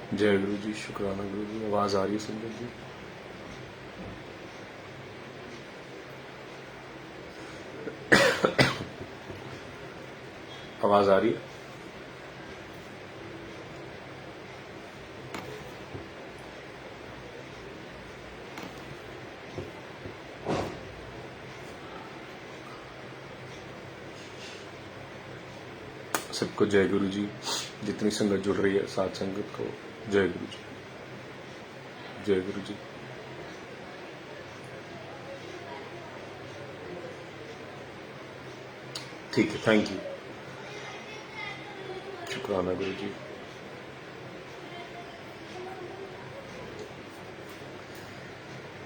जय गुरु जी, शुक्राना गुरु जी। आवाज आ रही है संगत जी? आवाज आ रही है? सबको जय गुरु जी। जितनी संगत जुड़ रही है साथ संगत को जय गुरु जी, जय गुरु जी। ठीक है, थैंक यू, शुक्राना गुरु जी।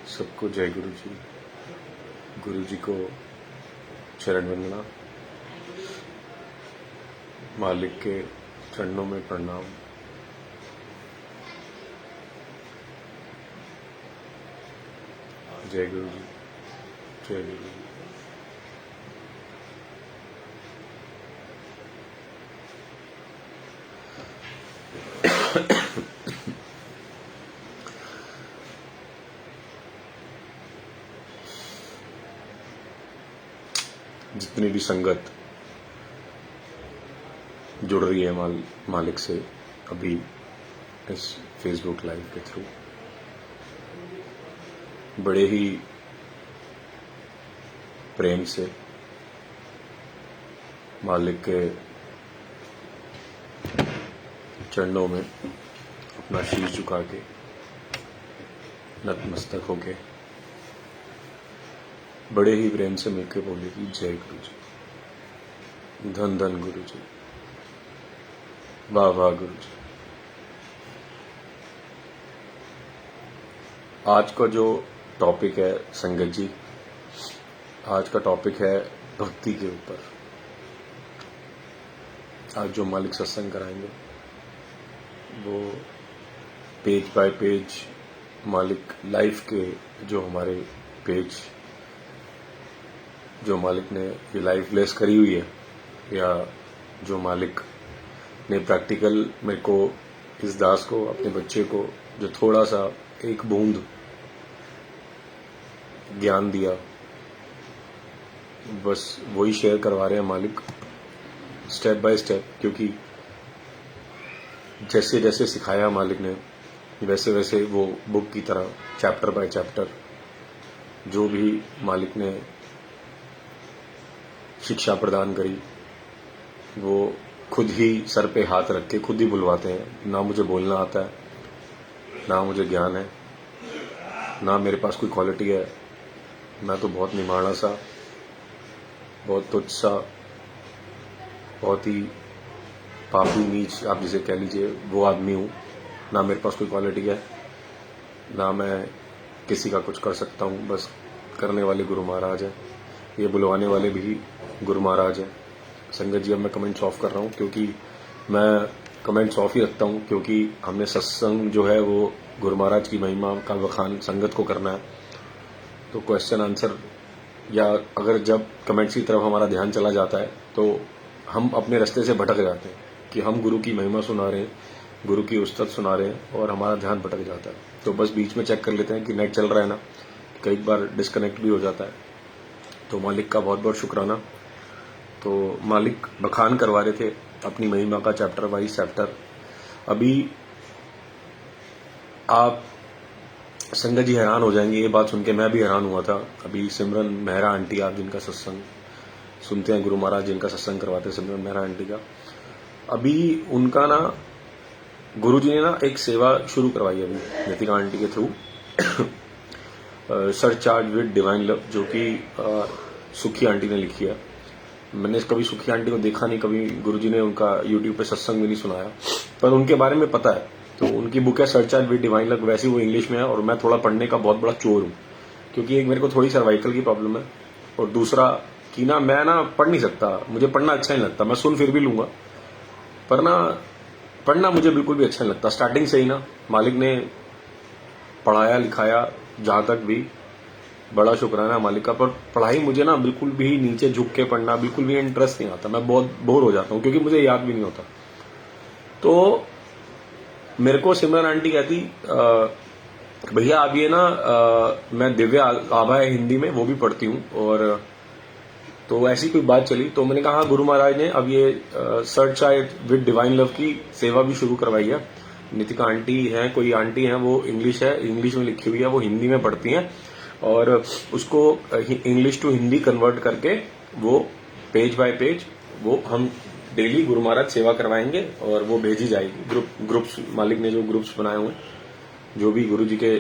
सबको जय गुरु जी। गुरु जी को चरण वंदना, मालिक के चरणों में प्रणाम। जय गुरु जी, जय गुरु जी। जितनी भी संगत जुड़ रही है मालिक से अभी इस फेसबुक लाइव के थ्रू, बड़े ही प्रेम से मालिक के चरणों में अपना शीश झुका के नतमस्तक होके बड़े ही प्रेम से मिलकर बोले कि जय गुरु जी, धन धन गुरु जी, वाह वाह गुरु जी। आज का जो टॉपिक है संगत जी, आज का टॉपिक है भक्ति के ऊपर। आज जो मालिक सत्संग कराएंगे वो पेज बाय पेज मालिक लाइफ के जो हमारे पेज जो मालिक ने ये लाइफ ब्लेस करी हुई है, या जो मालिक ने प्रैक्टिकल मेरे को, इस दास को, अपने बच्चे को जो थोड़ा सा एक बूंद ज्ञान दिया, बस वही शेयर करवा रहे हैं मालिक स्टेप बाय स्टेप। क्योंकि जैसे जैसे सिखाया मालिक ने वैसे वैसे वो बुक की तरह चैप्टर बाय चैप्टर जो भी मालिक ने शिक्षा प्रदान करी वो खुद ही सर पे हाथ रख के खुद ही बुलवाते हैं। ना मुझे बोलना आता है, ना मुझे ज्ञान है, ना मेरे पास कोई क्वालिटी है, मैं तो बहुत निमाड़ा सा, बहुत तुच्छ सा, बहुत ही पापी नीच आप जिसे कह लीजिए वो आदमी हूँ। ना मेरे पास कोई क्वालिटी है, ना मैं किसी का कुछ कर सकता हूँ। बस करने वाले गुरु महाराज हैं, ये बुलवाने वाले भी गुरु महाराज हैं। संगत जी अब मैं कमेंट्स ऑफ कर रहा हूँ, क्योंकि मैं कमेंट्स ऑफ ही रखता हूँ, क्योंकि हमने सत्संग जो है वो गुरु महाराज की महिमा का बखान संगत को करना है। तो क्वेश्चन आंसर या अगर जब कमेंट्स की तरफ हमारा ध्यान चला जाता है तो हम अपने रास्ते से भटक जाते हैं कि हम गुरु की महिमा सुना रहे हैं, गुरु की उस्तत सुना रहे हैं, और हमारा ध्यान भटक जाता है। तो बस बीच में चेक कर लेते हैं कि नेट चल रहा है ना, कई बार डिस्कनेक्ट भी हो जाता है। तो मालिक का बहुत बहुत शुक्राना। तो मालिक बखान करवा रहे थे अपनी महिमा का चैप्टर वाइज चैप्टर। अभी आप संगत जी हैरान हो जाएंगे ये बात सुन के, मैं भी हैरान हुआ था। अभी सिमरन मेहरा आंटी, आप जिनका सत्संग सुनते हैं, गुरु महाराज जिनका सत्संग करवाते हैं, सिमरन मेहरा आंटी का, अभी उनका ना गुरु जी ने ना एक सेवा शुरू करवाई अभी नितिका आंटी के through, surcharge with divine love, जो कि सुखी आंटी ने लिखी है। मैंने कभी सुखी आंटी को देखा नहीं, कभी गुरुजी ने उनका यूट्यूब पे सत्संग भी नहीं सुनाया, पर उनके बारे में पता है। तो उनकी बुक है सरचार्ज विद डिवाइन लव, वैसे वो इंग्लिश में है, और मैं थोड़ा पढ़ने का बहुत बड़ा चोर हूँ, क्योंकि एक मेरे को थोड़ी सर्वाइकल की प्रॉब्लम है, और दूसरा कि ना मैं ना पढ़ नहीं सकता, मुझे पढ़ना अच्छा नहीं लगता। मैं सुन फिर भी लूंगा, पर ना पढ़ना मुझे बिल्कुल भी अच्छा नहीं लगता। स्टार्टिंग से ही ना मालिक ने पढ़ाया लिखाया जहां तक भी, बड़ा शुक्राना मालिक का। पर पढ़ाई मुझे ना बिल्कुल भी नीचे झुक के पढ़ना बिल्कुल भी इंटरेस्ट नहीं आता, मैं बहुत बोर हो जाता हूँ, क्योंकि मुझे याद भी नहीं होता। तो मेरे को सिमरन आंटी कहती भैया आप ये ना मैं दिव्य आभा है हिंदी में, वो भी पढ़ती हूँ, और तो ऐसी कोई बात चली तो मैंने कहा हाँ, गुरु महाराज ने अब ये search child with divine love की सेवा भी शुरू करवाई है। नितिका आंटी है, कोई आंटी है, वो इंग्लिश है, इंग्लिश में लिखी हुई है, वो हिंदी में पढ़ती हैं और उसको इंग्लिश टू हिंदी कन्वर्ट करके वो पेज बाय पेज वो हम डेली गुरु महाराज सेवा करवाएंगे और वो भेजी जाएगी। ग्रुप्स मालिक ने जो ग्रुप्स बनाए हुए जो भी गुरु जी के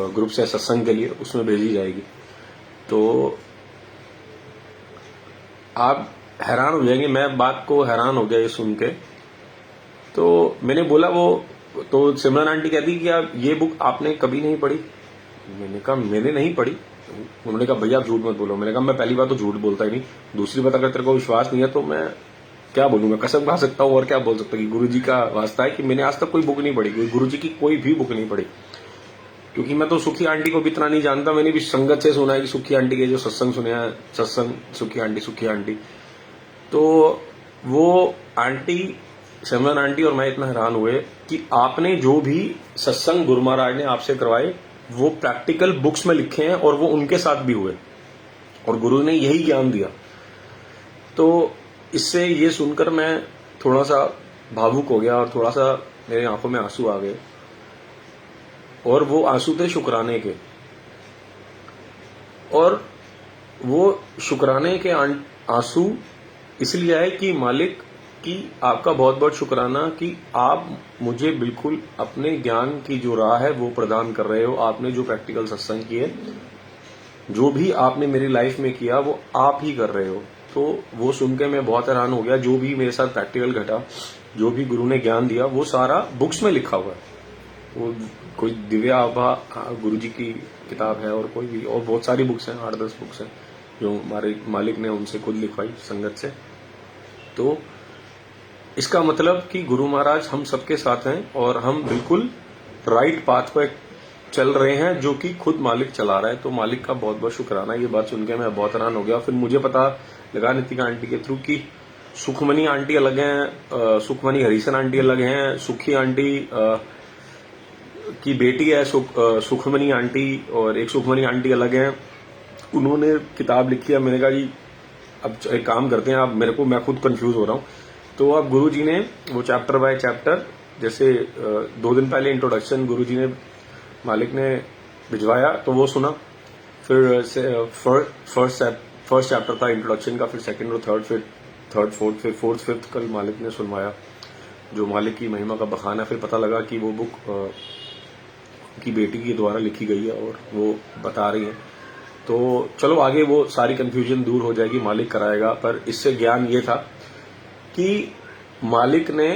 ग्रुप्स है सत्संग के लिए, उसमें भेजी जाएगी। तो आप हैरान हो जाएंगे, मैं बात को हैरान हो गया ये सुन के। तो मैंने बोला वो, तो सिमरन आंटी कहती कि आप ये बुक आपने कभी नहीं पढ़ी? मैंने कहा मैंने नहीं पढ़ी। उन्होंने कहा भैया आप झूठ मत बोलो। मैंने कहा मैं पहली बात तो झूठ बोलता ही नहीं, दूसरी बात अगर तेरे को विश्वास नहीं है तो मैं क्या बोलूंगा, कसम खा सकता हूँ और क्या बोल सकता हूँ कि गुरु जी का वास्ता है कि मैंने आज तक कोई बुक नहीं पढ़ी, गुरु जी की कोई भी बुक नहीं पढ़ी। क्योंकि मैं तो सुखी आंटी को भी इतना नहीं जानता, मैंने भी संगत से सुना है कि सुखी आंटी के जो सत्संग सुने हैं, सत्संग सुखी आंटी। तो वो आंटी सिमरन आंटी और मैं इतना हैरान हुए कि आपने जो भी सत्संग गुरु महाराज ने आपसे करवाए वो प्रैक्टिकल बुक्स में लिखे हैं और वो उनके साथ भी हुए और गुरु ने यही ज्ञान दिया। तो इससे ये सुनकर मैं थोड़ा सा भावुक हो गया और थोड़ा सा मेरे आंखों में आंसू आ गए, और वो आंसू थे शुक्राने के। और वो शुक्राने के आंसू इसलिए आए कि मालिक की आपका बहुत बहुत शुक्राना कि आप मुझे बिल्कुल अपने ज्ञान की जो राह है वो प्रदान कर रहे हो। आपने जो प्रैक्टिकल सत्संग किए, जो भी आपने मेरी लाइफ में किया वो आप ही कर रहे हो। तो वो सुन के मैं बहुत हैरान हो गया। जो भी मेरे साथ प्रैक्टिकल घटा, जो भी गुरु ने ज्ञान दिया वो सारा बुक्स में लिखा हुआ है। वो कोई दिव्य आभा गुरु जी की किताब है और कोई भी, और बहुत सारी बुक्स हैं, 8-10 बुक्स हैं जो हमारे मालिक ने उनसे खुद लिखवाई संगत से। तो इसका मतलब कि गुरु महाराज हम सबके साथ हैं और हम बिल्कुल राइट पाथ पर चल रहे हैं जो कि खुद मालिक चला रहा है। तो मालिक का बहुत बहुत शुक्राना। ये बात सुन के मैं बहुत हैरान हो गया। फिर मुझे पता लगा नितिका आंटी के थ्रू कि सुखमनी आंटी अलग हैं, सुखमनी हरीशन आंटी अलग हैं, सुखी आंटी की बेटी है सुखमनी आंटी, और एक सुखमनी आंटी अलग हैं। उन्होंने किताब लिखी है। मैंने कहा जी अब एक काम करते हैं, आप मेरे को, मैं खुद कंफ्यूज हो रहा हूँ। तो अब गुरु जी ने वो चैप्टर बाय चैप्टर, जैसे 2 दिन पहले इंट्रोडक्शन गुरु जी ने मालिक ने भिजवाया तो वो सुना, फिर फर्स्ट चैप्टर था इंट्रोडक्शन का, फिर सेकंड और थर्ड फोर्थ फिफ्थ कल मालिक ने सुनवाया जो मालिक की महिमा का बखान है। फिर पता लगा कि वो बुक की बेटी के द्वारा लिखी गई है और वो बता रही है। तो चलो आगे वो सारी कंफ्यूजन दूर हो जाएगी, मालिक कराएगा। पर इससे ज्ञान ये था कि मालिक ने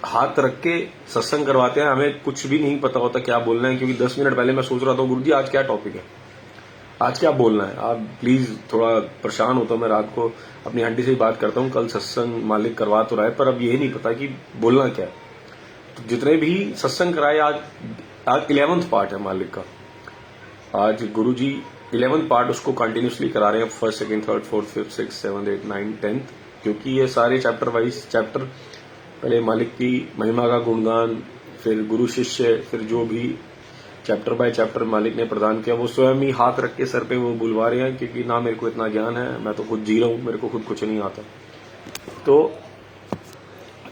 हाथ रख के सत्संग करवाते हैं, हमें कुछ भी नहीं पता होता क्या बोलना है। क्योंकि 10 मिनट पहले मैं सोच रहा था गुरु जी आज क्या टॉपिक है, आज क्या बोलना है, आप प्लीज, थोड़ा परेशान होता हूं मैं, रात को अपनी आंटी से ही बात करता हूं, कल सत्संग मालिक करवा तो रहा है पर अब यही नहीं पता कि बोलना क्या है। तो जितने भी सत्संग कराए, आज 11th पार्ट है मालिक का। आज गुरु जी 11th पार्ट उसको कंटिन्यूसली करा रहे हैं, 1st, 2nd, 3rd, 4th, 5th, 6th, 7th, 8th, 9th, 10th, क्योंकि ये सारे चैप्टर वाइज चैप्टर, पहले मालिक की महिमा का गुणगान, फिर गुरु शिष्य, फिर जो भी चैप्टर बाय चैप्टर मालिक ने प्रदान किया वो स्वयं ही हाथ रख के सर पे वो बुलवा रहे हैं। क्योंकि ना मेरे को इतना ज्ञान है, मैं तो खुद जी रहा हूं, मेरे को खुद कुछ नहीं आता। तो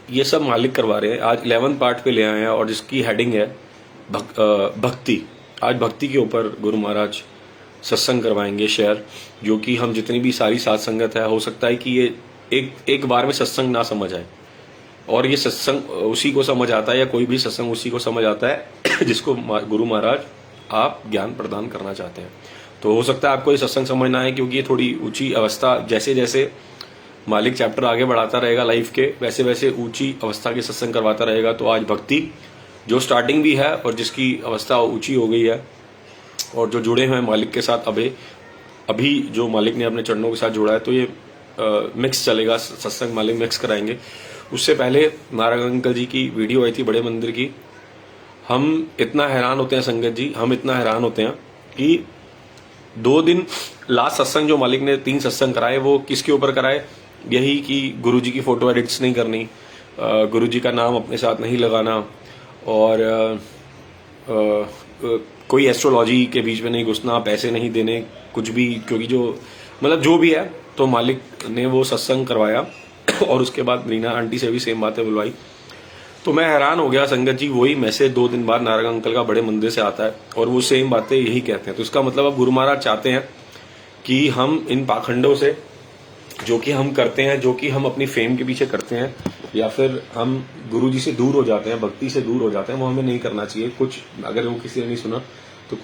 ये सब मालिक करवा रहे हैं। आज 11th पार्ट पे ले आए हैं और जिसकी हेडिंग है भक्ति। आज भक्ति के ऊपर गुरु महाराज सत्संग करवाएंगे शेयर, जो कि हम जितनी भी सारी साथ संगत है, हो सकता है कि ये एक बार में सत्संग ना समझ आए, और ये सत्संग उसी को समझ आता है, या कोई भी सत्संग उसी को समझ आता है जिसको गुरु महाराज आप ज्ञान प्रदान करना चाहते हैं। तो हो सकता है आपको ये सत्संग समझना है, क्योंकि ये थोड़ी ऊंची अवस्था, जैसे जैसे मालिक चैप्टर आगे बढ़ाता रहेगा लाइफ के, वैसे वैसे ऊंची अवस्था के सत्संग करवाता रहेगा। तो आज भक्ति जो स्टार्टिंग भी है और जिसकी अवस्था ऊंची हो गई है, और जो जुड़े हुए हैं मालिक के साथ, अभी जो मालिक ने अपने चरणों के साथ जोड़ा है, तो ये मिक्स चलेगा सत्संग, मालिक मिक्स कराएंगे। उससे पहले नारायण अंकल जी की वीडियो आई थी बड़े मंदिर की। हम इतना हैरान होते हैं संगत जी, हम इतना हैरान होते हैं कि 2 दिन लास्ट सत्संग जो मालिक ने 3 सत्संग कराए, वो किसके ऊपर कराए? यही कि गुरु जी की फोटो एडिट्स नहीं करनी, गुरु जी का नाम अपने साथ नहीं लगाना, और कोई एस्ट्रोलॉजी के बीच में नहीं घुसना, पैसे नहीं देने कुछ भी, क्योंकि जो मतलब जो भी है, तो मालिक ने वो सत्संग करवाया और उसके बाद रीना आंटी से भी सेम बातें बुलवाई। तो मैं हैरान हो गया संगत जी, वही मैसेज 2 दिन बाद नारंग अंकल का बड़े मंदिर से आता है और वो सेम बातें यही कहते हैं। तो इसका मतलब अब गुरु महाराज चाहते हैं कि हम इन पाखंडों से, जो कि हम करते हैं, जो कि हम अपनी फेम के पीछे करते हैं, या फिर हम गुरु जी से दूर हो जाते हैं, भक्ति से दूर हो जाते हैं, वो हमें नहीं करना चाहिए। कुछ अगर वो किसी ने नहीं सुना तो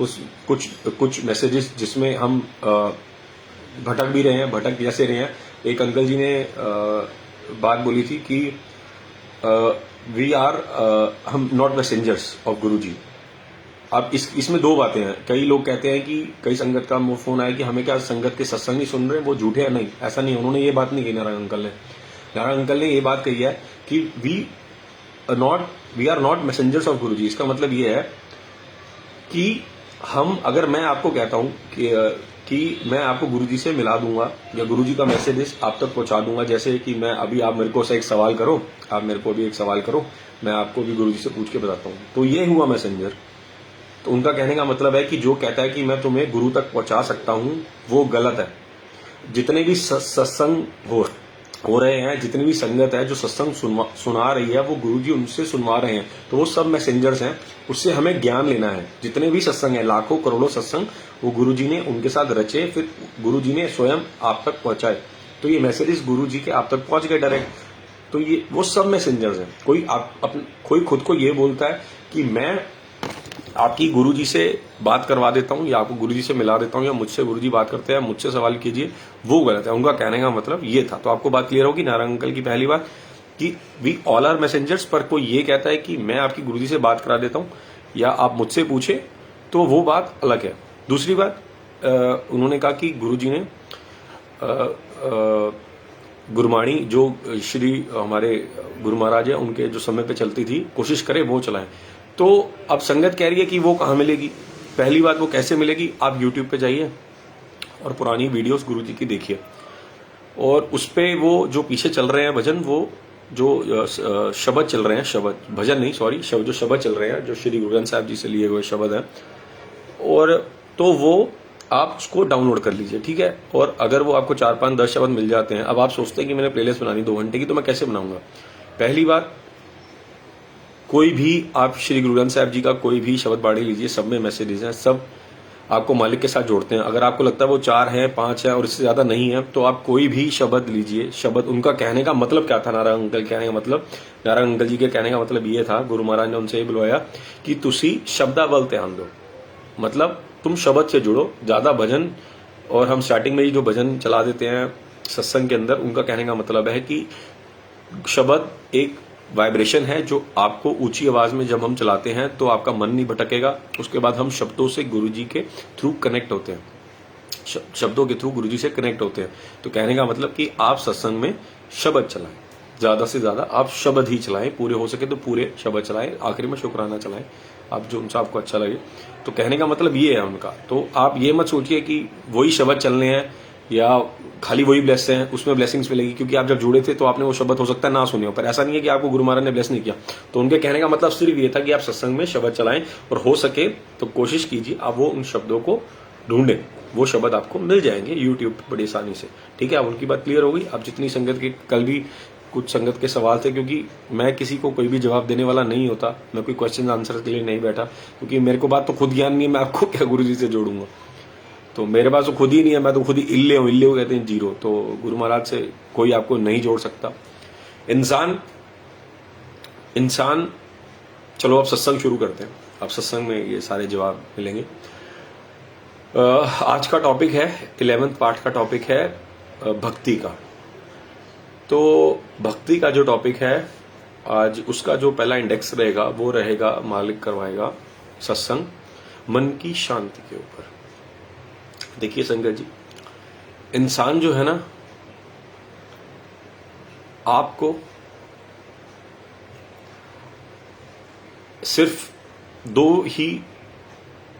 कुछ मैसेजेस जिसमें हम भटक भी रहे हैं, भटक जैसे रहे हैं। एक अंकल जी ने बात बोली थी कि वी आर हम नॉट मैसेंजर्स ऑफ गुरु जी। अब इसमें 2 बातें हैं। कई लोग कहते हैं कि कई संगत का फोन आया कि हमें क्या संगत के सत्संग नहीं सुन रहे, वो झूठे हैं। नहीं, ऐसा नहीं, उन्होंने ये बात नहीं कही। नारायण अंकल ने ये बात कही है कि we are not messengers of Guru ji. इसका मतलब ये है कि हम, अगर मैं आपको कहता हूं कि मैं आपको गुरुजी से मिला दूंगा या गुरुजी का मैसेज आप तक पहुंचा दूंगा, जैसे कि मैं अभी, आप मेरे को से एक सवाल करो, आप मेरे को भी एक सवाल करो, मैं आपको भी गुरुजी से पूछ के बताता हूं, तो ये हुआ मैसेंजर। तो उनका कहने का मतलब है कि जो कहता है कि मैं तुम्हें गुरु तक पहुंचा सकता हूं, वो गलत है। जितने भी सत्संग हो रहे हैं, जितनी भी संगत है जो सत्संग सुना रही है, वो गुरुजी उनसे सुनवा रहे हैं, तो वो सब मैसेंजर्स हैं। उससे हमें ज्ञान लेना है। जितने भी सत्संग है, लाखों करोड़ों सत्संग, वो गुरुजी ने उनके साथ रचे, फिर गुरुजी ने स्वयं आप तक पहुंचाए। तो ये मैसेजेस गुरुजी के आप तक पहुंच गए डायरेक्ट। तो ये वो सब मैसेंजर्स हैं। कोई खुद को ये बोलता है कि मैं आपकी गुरुजी से बात करवा देता हूं, या आपको गुरुजी से मिला देता हूं, या मुझसे गुरुजी बात करते हैं, मुझसे सवाल कीजिए, वो गलत है। उनका कहने का मतलब ये था। तो आपको बात क्लियर होगी नारायण अंकल की पहली बात कि वी ऑल आर मैसेंजर्स। पर कोई ये कहता है कि मैं आपकी गुरुजी से बात करा देता हूं या आप मुझसे पूछे, तो वो बात अलग है। दूसरी बात, उन्होंने कहा कि गुरुजी ने गुरबाणी जो श्री हमारे गुरु महाराज है उनके जो समय पे चलती थी, कोशिश करे वो चलाएं। तो अब संगत कह रही है कि वो कहाँ मिलेगी। पहली बात, वो कैसे मिलेगी? आप YouTube पे जाइए और पुरानी वीडियोस गुरुजी की देखिए, और उस पे वो जो पीछे चल रहे हैं भजन, वो जो शब्द चल रहे हैं, शब्द, भजन नहीं, सॉरी, जो शब्द चल रहे हैं, जो श्री गुरु ग्रंथ साहब जी से लिए हुए शब्द हैं, और तो वो आप उसको डाउनलोड कर लीजिए, ठीक है। और अगर वो आपको 4, 5, 10 शब्द मिल जाते हैं, अब आप सोचते हैं कि मैंने प्लेलिस्ट बनानी 2 घंटे की, तो मैं कैसे बनाऊंगा? पहली बात, कोई भी आप श्री गुरु ग्रंथ साहब जी का कोई भी शब्द बाड़ी लीजिए, सब में मैसेजेस हैं, सब आपको मालिक के साथ जोड़ते हैं। अगर आपको लगता है वो 4 है, 5 है और इससे ज्यादा नहीं है, तो आप कोई भी शब्द लीजिए। शब्द, उनका कहने का मतलब क्या था? नारायण अंकल कहने का मतलब, नारायण अंकल जी के कहने का मतलब ये था, गुरु महाराज ने उनसे ये बुलवाया कि तुसी शब्दावल ध्यान दो, मतलब तुम शब्द से जुड़ो ज्यादा। भजन, और हम स्टार्टिंग में ही जो भजन चला देते हैं सत्संग के अंदर, उनका कहने का मतलब है कि शब्द एक वाइब्रेशन है जो आपको ऊंची आवाज में जब हम चलाते हैं तो आपका मन नहीं भटकेगा। उसके बाद हम शब्दों से गुरुजी के थ्रू कनेक्ट होते हैं, शब्दों के थ्रू गुरुजी से कनेक्ट होते हैं। तो कहने का मतलब कि आप सत्संग में शब्द चलाएं, ज्यादा से ज्यादा आप शब्द ही चलाएं, पूरे हो सके तो पूरे शब्द चलाएं, आखिर में शुक्राना चलाएं, आप जो उनसे आपको अच्छा लगे। तो कहने का मतलब ये है उनका। तो आप ये मत सोचिए कि वही शब्द चलने हैं या खाली वही ब्लेस हैं, उसमें ब्लेसिंग्स मिलेगी, क्योंकि आप जब जुड़े थे तो आपने वो शब्द हो सकता है ना सुने हो, पर ऐसा नहीं है कि आपको गुरु महाराज ने ब्लेस नहीं किया। तो उनके कहने का मतलब सिर्फ ये था कि आप सत्संग में शब्द चलाएं, और हो सके तो कोशिश कीजिए आप वो उन शब्दों को ढूंढें, वो शब्द आपको मिल जाएंगे यूट्यूब पर बड़ी आसानी से, ठीक है। अब उनकी बात क्लियर हो गई। अब जितनी संगत की, कल भी कुछ संगत के सवाल थे, क्योंकि मैं किसी को कोई भी जवाब देने वाला नहीं होता, मैं कोई क्वेश्चन आंसर के लिए नहीं बैठा, क्योंकि मेरे को बात तो खुद ज्ञान नहीं है, मैं आपको क्या गुरु जी से जोड़ूंगा। तो मेरे पास तो खुद ही नहीं है, मैं तो खुद ही इल्ले हूं, इल्ले कहते हैं जीरो। तो गुरु महाराज से कोई आपको नहीं जोड़ सकता। इंसान चलो अब सत्संग शुरू करते हैं। अब सत्संग में ये सारे जवाब मिलेंगे। आज का टॉपिक है 11th पार्ट का टॉपिक है भक्ति का। तो भक्ति का जो टॉपिक है आज, उसका जो पहला इंडेक्स रहेगा वो रहेगा, मालिक करवाएगा सत्संग मन की शांति के ऊपर। देखिए संगत जी, इंसान जो है ना, आपको सिर्फ 2 ही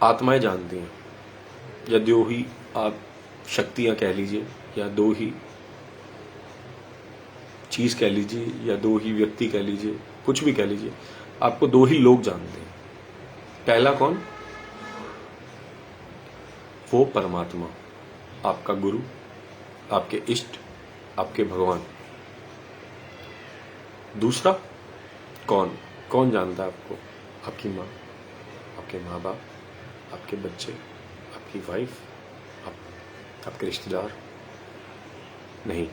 आत्माएं जानती हैं, या 2 ही आप शक्तियां कह लीजिए, या 2 ही चीज कह लीजिए, या 2 ही व्यक्ति कह लीजिए, कुछ भी कह लीजिए। आपको दो ही लोग जानते हैं। पहला कौन? वो परमात्मा, आपका गुरु, आपके इष्ट, आपके भगवान। दूसरा कौन? कौन जानता है आपको? आपकी माँ, आपके माँ बाप, आपके बच्चे, आपकी वाइफ, आपके रिश्तेदार नहीं।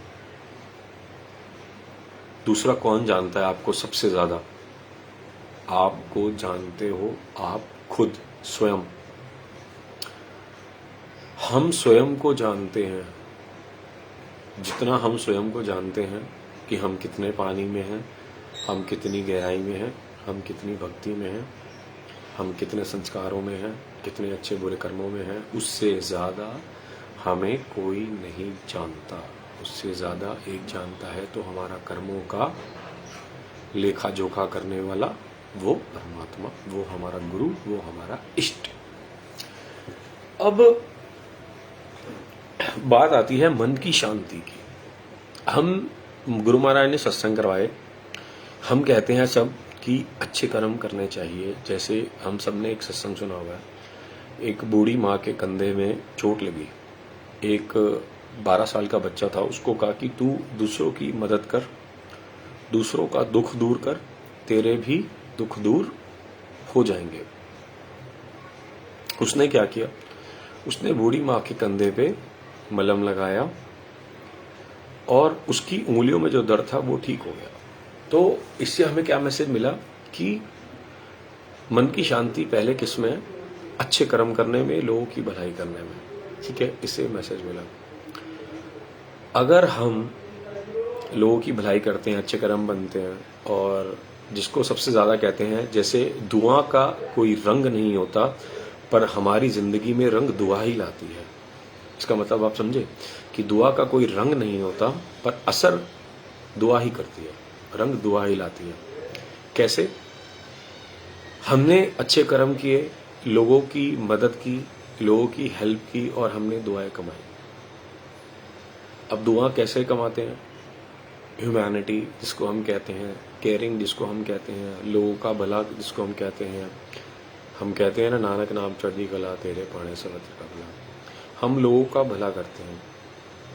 दूसरा कौन जानता है आपको सबसे ज्यादा? आपको जानते हो आप खुद, स्वयं। हम स्वयं को जानते हैं। जितना हम स्वयं को जानते हैं कि हम कितने पानी में हैं, हम कितनी गहराई में हैं, हम कितनी भक्ति में हैं, हम कितने संस्कारों में हैं, कितने अच्छे बुरे कर्मों में हैं, उससे ज़्यादा हमें कोई नहीं जानता। उससे ज़्यादा एक जानता है तो हमारा कर्मों का लेखा जोखा करने वाला वो परमात्मा, वो हमारा गुरु, वो हमारा इष्ट। अब बात आती है मन की शांति की। हम गुरु महाराज ने सत्संग करवाए, हम कहते हैं सब कि अच्छे कर्म करने चाहिए। जैसे हम सब ने एक सत्संग सुना हुआ है, एक बूढ़ी माँ के कंधे में चोट लगी, एक 12 साल का बच्चा था, उसको कहा कि तू दूसरों की मदद कर, दूसरों का दुख दूर कर, तेरे भी दुख दूर हो जाएंगे। उसने क्या किया? उसने बूढ़ी माँ के कंधे पे मलहम लगाया और उसकी उंगलियों में जो दर्द था वो ठीक हो गया। तो इससे हमें क्या मैसेज मिला कि मन की शांति पहले किसमें है? अच्छे कर्म करने में, लोगों की भलाई करने में। ठीक है, इससे मैसेज मिला। अगर हम लोगों की भलाई करते हैं, अच्छे कर्म बनते हैं, और जिसको सबसे ज्यादा कहते हैं, जैसे दुआ का कोई रंग नहीं होता पर हमारी जिंदगी में रंग दुआ ही लाती है। इसका मतलब आप समझे कि दुआ का कोई रंग नहीं होता पर असर दुआ ही करती है, रंग दुआ ही लाती है। कैसे? हमने अच्छे कर्म किए, लोगों की मदद की, लोगों की हेल्प की और हमने दुआएं कमाई। अब दुआ कैसे कमाते हैं? ह्यूमैनिटी जिसको हम कहते हैं, केयरिंग जिसको हम कहते हैं, लोगों का भला जिसको हम कहते हैं। हम कहते हैं ना, नानक नाम चढ़ी कला तेरे पाने सर्वत्र का भला। हम लोगों का भला करते हैं,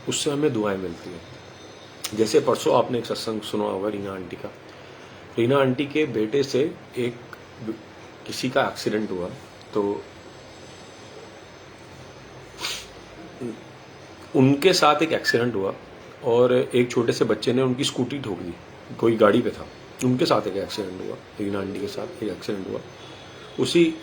उससे हमें दुआएं मिलती हैं। जैसे परसों आपने एक सत्संग सुना होगा रीना आंटी का। रीना आंटी के बेटे से एक किसी का एक्सीडेंट हुआ, तो उनके साथ एक एक्सीडेंट हुआ और एक छोटे से बच्चे ने उनकी स्कूटी ठोक दी, कोई गाड़ी पे था, उनके साथ एक एक्सीडेंट हुआ, रीना आंटी के साथ एक एक्सीडेंट हुआ।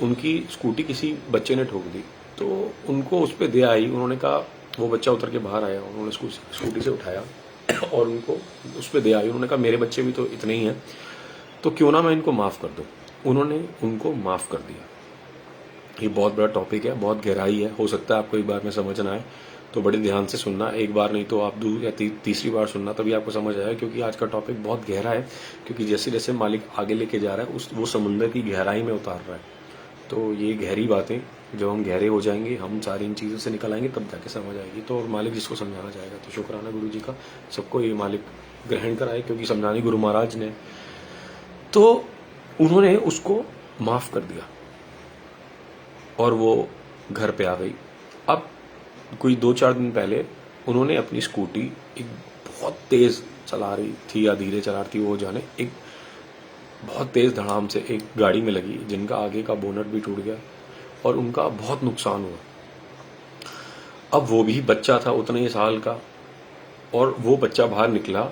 उनकी स्कूटी किसी बच्चे ने ठोक दी, तो उनको उस पर दया आई। उन्होंने कहा, वो बच्चा उतर के बाहर आया, उन्होंने स्कूटी से उठाया और उनको उस पर दया आई। उन्होंने कहा, मेरे बच्चे भी तो इतने ही हैं, तो क्यों ना मैं इनको माफ़ कर दूं। उन्होंने उनको माफ़ कर दिया। ये बहुत बड़ा टॉपिक है, बहुत गहराई है, हो सकता है आपको एक बार में समझ ना आए, तो बड़े ध्यान से सुनना। एक बार नहीं तो आप 2 या 3 बार सुनना, तभी आपको समझ आएगा, क्योंकि आज का टॉपिक बहुत गहरा है। क्योंकि जैसे जैसे मालिक आगे लेके जा रहा है, वो समुद्र की गहराई में उतार रहा है। तो ये गहरी बातें, जब हम गहरे हो जाएंगे, हम सारी इन चीज़ों से निकल आएंगे, तब जाके समझ आएगी। तो और मालिक जिसको समझाना चाहेगा, तो शुक्राना गुरु जी का, सबको ये मालिक ग्रहण कराए, क्योंकि समझानी गुरु महाराज ने। तो उन्होंने उसको माफ़ कर दिया और वो घर पे आ गई। अब कोई 2-4 दिन पहले उन्होंने अपनी स्कूटी एक बहुत तेज चला रही थी या धीरे चला रही थी, वो जाने, एक बहुत तेज धड़ाम से एक गाड़ी में लगी, जिनका आगे का बोनट भी टूट गया और उनका बहुत नुकसान हुआ। अब वो भी बच्चा था उतने ही साल का, और वो बच्चा बाहर निकला,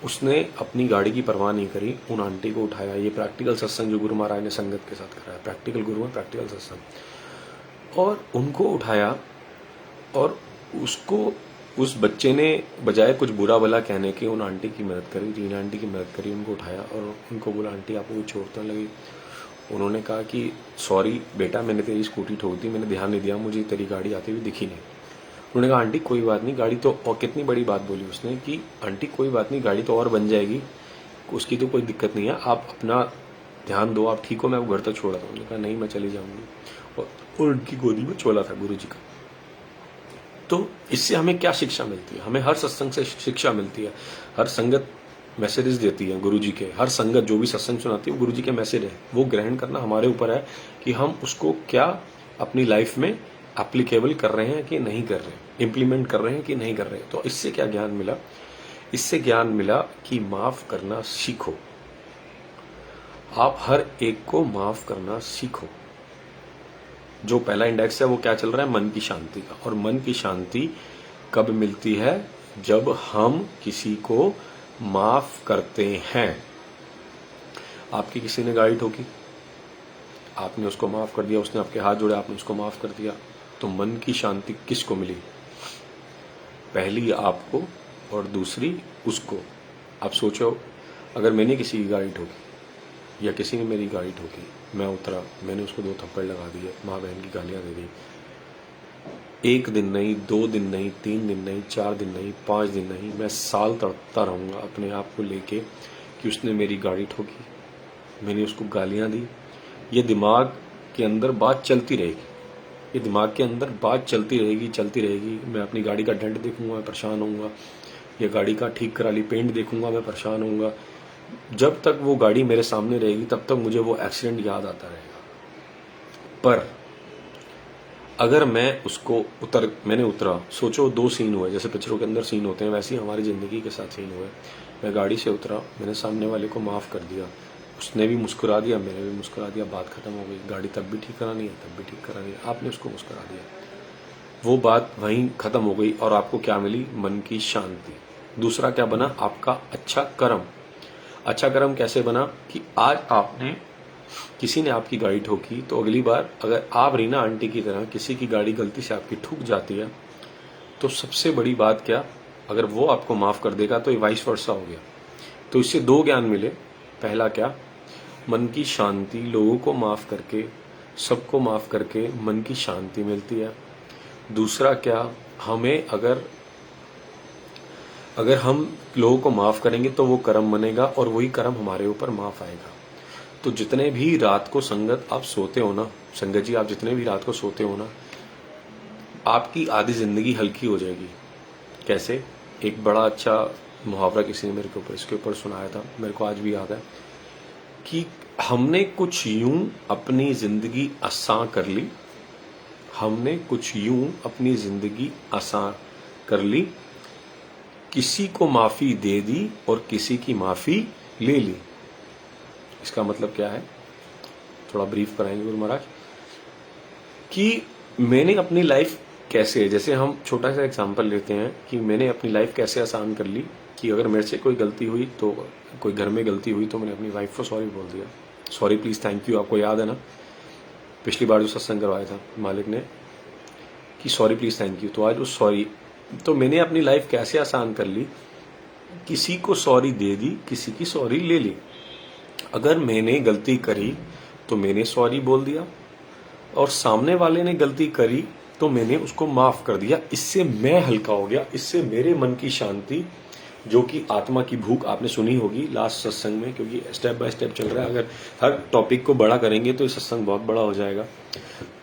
उसने अपनी गाड़ी की परवाह नहीं करी, उन आंटी को उठाया। ये प्रैक्टिकल सत्संग जो गुरु महाराज ने संगत के साथ कराया, प्रैक्टिकल गुरु है, प्रैक्टिकल सत्संग। और उनको उठाया और उसको, उस बच्चे ने बजाय कुछ बुरा भला कहने के उन आंटी की मदद करी, रीना आंटी की मदद करी, उनको उठाया और उनको बोला, आंटी आपको कुछ चोट तो लगी? उन्होंने कहा कि सॉरी बेटा, मैंने तेरी स्कूटी ठोक दी, मैंने ध्यान नहीं दिया, मुझे तेरी गाड़ी आती हुई दिखी नहीं। उन्होंने कहा, आंटी कोई बात नहीं, गाड़ी तो, और कितनी बड़ी बात बोली उसने कि आंटी कोई बात नहीं, गाड़ी तो और बन जाएगी, उसकी तो कोई दिक्कत नहीं है, आप अपना ध्यान दो, आप ठीक हो, मैं आपको घर तक छोड़ा था। उन्होंने कहा, नहीं मैं चली जाऊंगी, और उनकी गोदी में चोला था गुरु जी का। तो इससे हमें क्या शिक्षा मिलती है? हमें हर सत्संग से शिक्षा मिलती है, हर संगत मैसेजेस देती है गुरु जी के, हर संगत जो भी सत्संग सुनाती है वो गुरु जी के मैसेज है, वो ग्रहण करना हमारे ऊपर है कि हम उसको क्या अपनी लाइफ में एप्लीकेबल कर रहे हैं कि नहीं कर रहे हैं, इम्प्लीमेंट कर रहे हैं कि नहीं कर रहे हैं। तो इससे क्या ज्ञान मिला? इससे ज्ञान मिला कि माफ करना सीखो, आप हर एक को माफ करना सीखो। जो पहला इंडेक्स है वो क्या चल रहा है? मन की शांति का। और मन की शांति कब मिलती है? जब हम किसी को माफ करते हैं। आपकी किसी ने गाड़ी ठोकी, आपने उसको माफ कर दिया, उसने आपके हाथ जोड़े, आपने उसको माफ कर दिया, तो मन की शांति किसको मिली? पहली आपको और दूसरी उसको। आप सोचो, अगर मैंने किसी की गाड़ी ठोकी या किसी ने मेरी गाड़ी ठोकी, मैं उतरा, मैंने उसको 2 थप्पड़ लगा दिए, माँ बहन की गालियां दे दी, 1 दिन नहीं, 2 दिन नहीं, 3 दिन नहीं, 4 दिन नहीं, 5 दिन नहीं, मैं साल तड़पता रहूंगा अपने आप को लेके कि उसने मेरी गाड़ी ठोकी, मैंने उसको गालियां दी। ये दिमाग के अंदर बात चलती रहेगी, ये दिमाग के अंदर बात चलती रहेगी। मैं अपनी गाड़ी का डेंट देखूंगा, मैं परेशान होऊंगा, या गाड़ी का ठीक करा ली पेंट देखूंगा, मैं परेशान होऊंगा। जब तक वो गाड़ी मेरे सामने रहेगी तब तक मुझे वो एक्सीडेंट याद आता रहेगा। पर अगर मैं उसको मैंने उतरा, सोचो 2 सीन हुए, जैसे पिक्चरों के अंदर सीन होते हैं वैसे ही हमारी जिंदगी के साथ सीन हुए। मैं गाड़ी से उतरा, मैंने सामने वाले को माफ कर दिया, उसने भी मुस्कुरा दिया, मैंने भी मुस्कुरा दिया, बात खत्म हो गई। गाड़ी तब भी ठीक करानी है, तब भी ठीक करानी है, आपने उसको मुस्कुरा दिया, वो बात वहीं खत्म हो गई। और आपको क्या मिली? मन की शांति। दूसरा क्या बना? आपका अच्छा कर्म। अच्छा कर्म कैसे बना? कि आज आपने, किसी ने आपकी गाड़ी ठोकी, तो अगली बार अगर आप रीना आंटी की तरह किसी की गाड़ी गलती से आपकी ठुक जाती है, तो सबसे बड़ी बात क्या, अगर वो आपको माफ कर देगा तो ये वाइस वर्सा हो गया। तो इससे 2 ज्ञान मिले। पहला क्या? मन की शांति, लोगों को माफ करके, सबको माफ करके मन की शांति मिलती है। दूसरा क्या, हमें अगर हम लोगों को माफ करेंगे तो वो कर्म बनेगा और वही कर्म हमारे ऊपर माफ आएगा। तो जितने भी रात को संगत आप सोते हो ना, संगत जी आप जितने भी रात को सोते हो ना, आपकी आधी जिंदगी हल्की हो जाएगी। कैसे? एक बड़ा अच्छा मुहावरा किसी ने मेरे को इसके ऊपर सुनाया था, मेरे को आज भी याद है, कि हमने कुछ यूं अपनी जिंदगी आसान कर ली, हमने कुछ यूं अपनी जिंदगी आसान कर ली, किसी को माफी दे दी और किसी की माफी ले ली। इसका मतलब क्या है? थोड़ा ब्रीफ कराएंगे गुरु महाराज, कि मैंने अपनी लाइफ कैसे, जैसे हम छोटा सा एग्जांपल लेते हैं कि मैंने अपनी लाइफ कैसे आसान कर ली, कि अगर मेरे से कोई गलती हुई, तो कोई घर में गलती हुई, तो मैंने अपनी वाइफ को सॉरी बोल दिया, सॉरी प्लीज थैंक यू। आपको याद है ना पिछली बार जो सत्संग करवाया था मालिक ने, कि सॉरी प्लीज थैंक यू, तो आज वो सॉरी। तो मैंने अपनी लाइफ कैसे आसान कर ली, किसी को सॉरी दे दी, किसी की सॉरी ले ली। अगर मैंने गलती करी तो मैंने सॉरी बोल दिया, और सामने वाले ने गलती करी तो मैंने उसको माफ कर दिया। इससे मैं हल्का हो गया, इससे मेरे मन की शांति, जो कि आत्मा की भूख, आपने सुनी होगी लास्ट सत्संग में, क्योंकि स्टेप बाय स्टेप चल रहा है। अगर हर टॉपिक को बड़ा करेंगे तो ये सत्संग बहुत बड़ा हो जाएगा।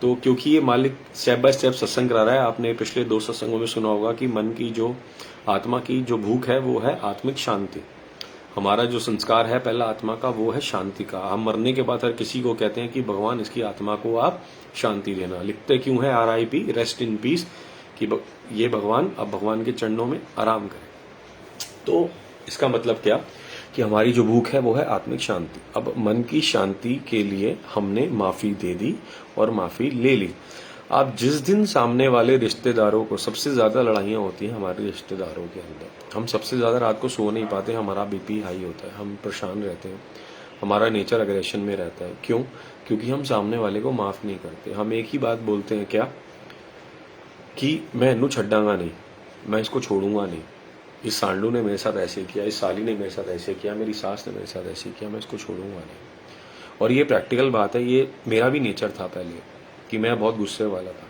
तो क्योंकि ये मालिक स्टेप बाय स्टेप सत्संग करा रहा है, आपने पिछले 2 सत्संगों में सुना होगा कि मन की जो, आत्मा की जो भूख है वो है आत्मिक शांति। हमारा जो संस्कार है पहला आत्मा का, वो है शांति का। हम मरने के बाद हर किसी को कहते हैं कि भगवान इसकी आत्मा को आप शांति देना। लिखते क्यों है RIP, रेस्ट इन पीस, कि ये भगवान अब भगवान के चरणों में आराम करें। तो इसका मतलब क्या, कि हमारी जो भूख है वो है आत्मिक शांति। अब मन की शांति के लिए हमने माफी दे दी और माफी ले ली। आप जिस दिन सामने वाले रिश्तेदारों को, सबसे ज्यादा लड़ाइयाँ होती हैं हमारे रिश्तेदारों के अंदर, हम सबसे ज्यादा रात को सो नहीं पाते, हमारा BP हाई होता है, हम परेशान रहते हैं, हमारा नेचर अग्रेशन में रहता है। क्यों? क्योंकि हम सामने वाले को माफ नहीं करते। हम एक ही बात बोलते हैं, क्या, कि मैं इन्नू छड्डांगा नहीं, मैं इसको छोड़ूंगा नहीं, इस सांडू ने मेरे साथ ऐसे किया, इस साली ने मेरे साथ ऐसे किया, मेरी सास ने मेरे साथ ऐसे किया, मैं इसको छोड़ूंगा नहीं। और ये प्रैक्टिकल बात है, ये मेरा भी नेचर था पहले, कि मैं बहुत गुस्से वाला था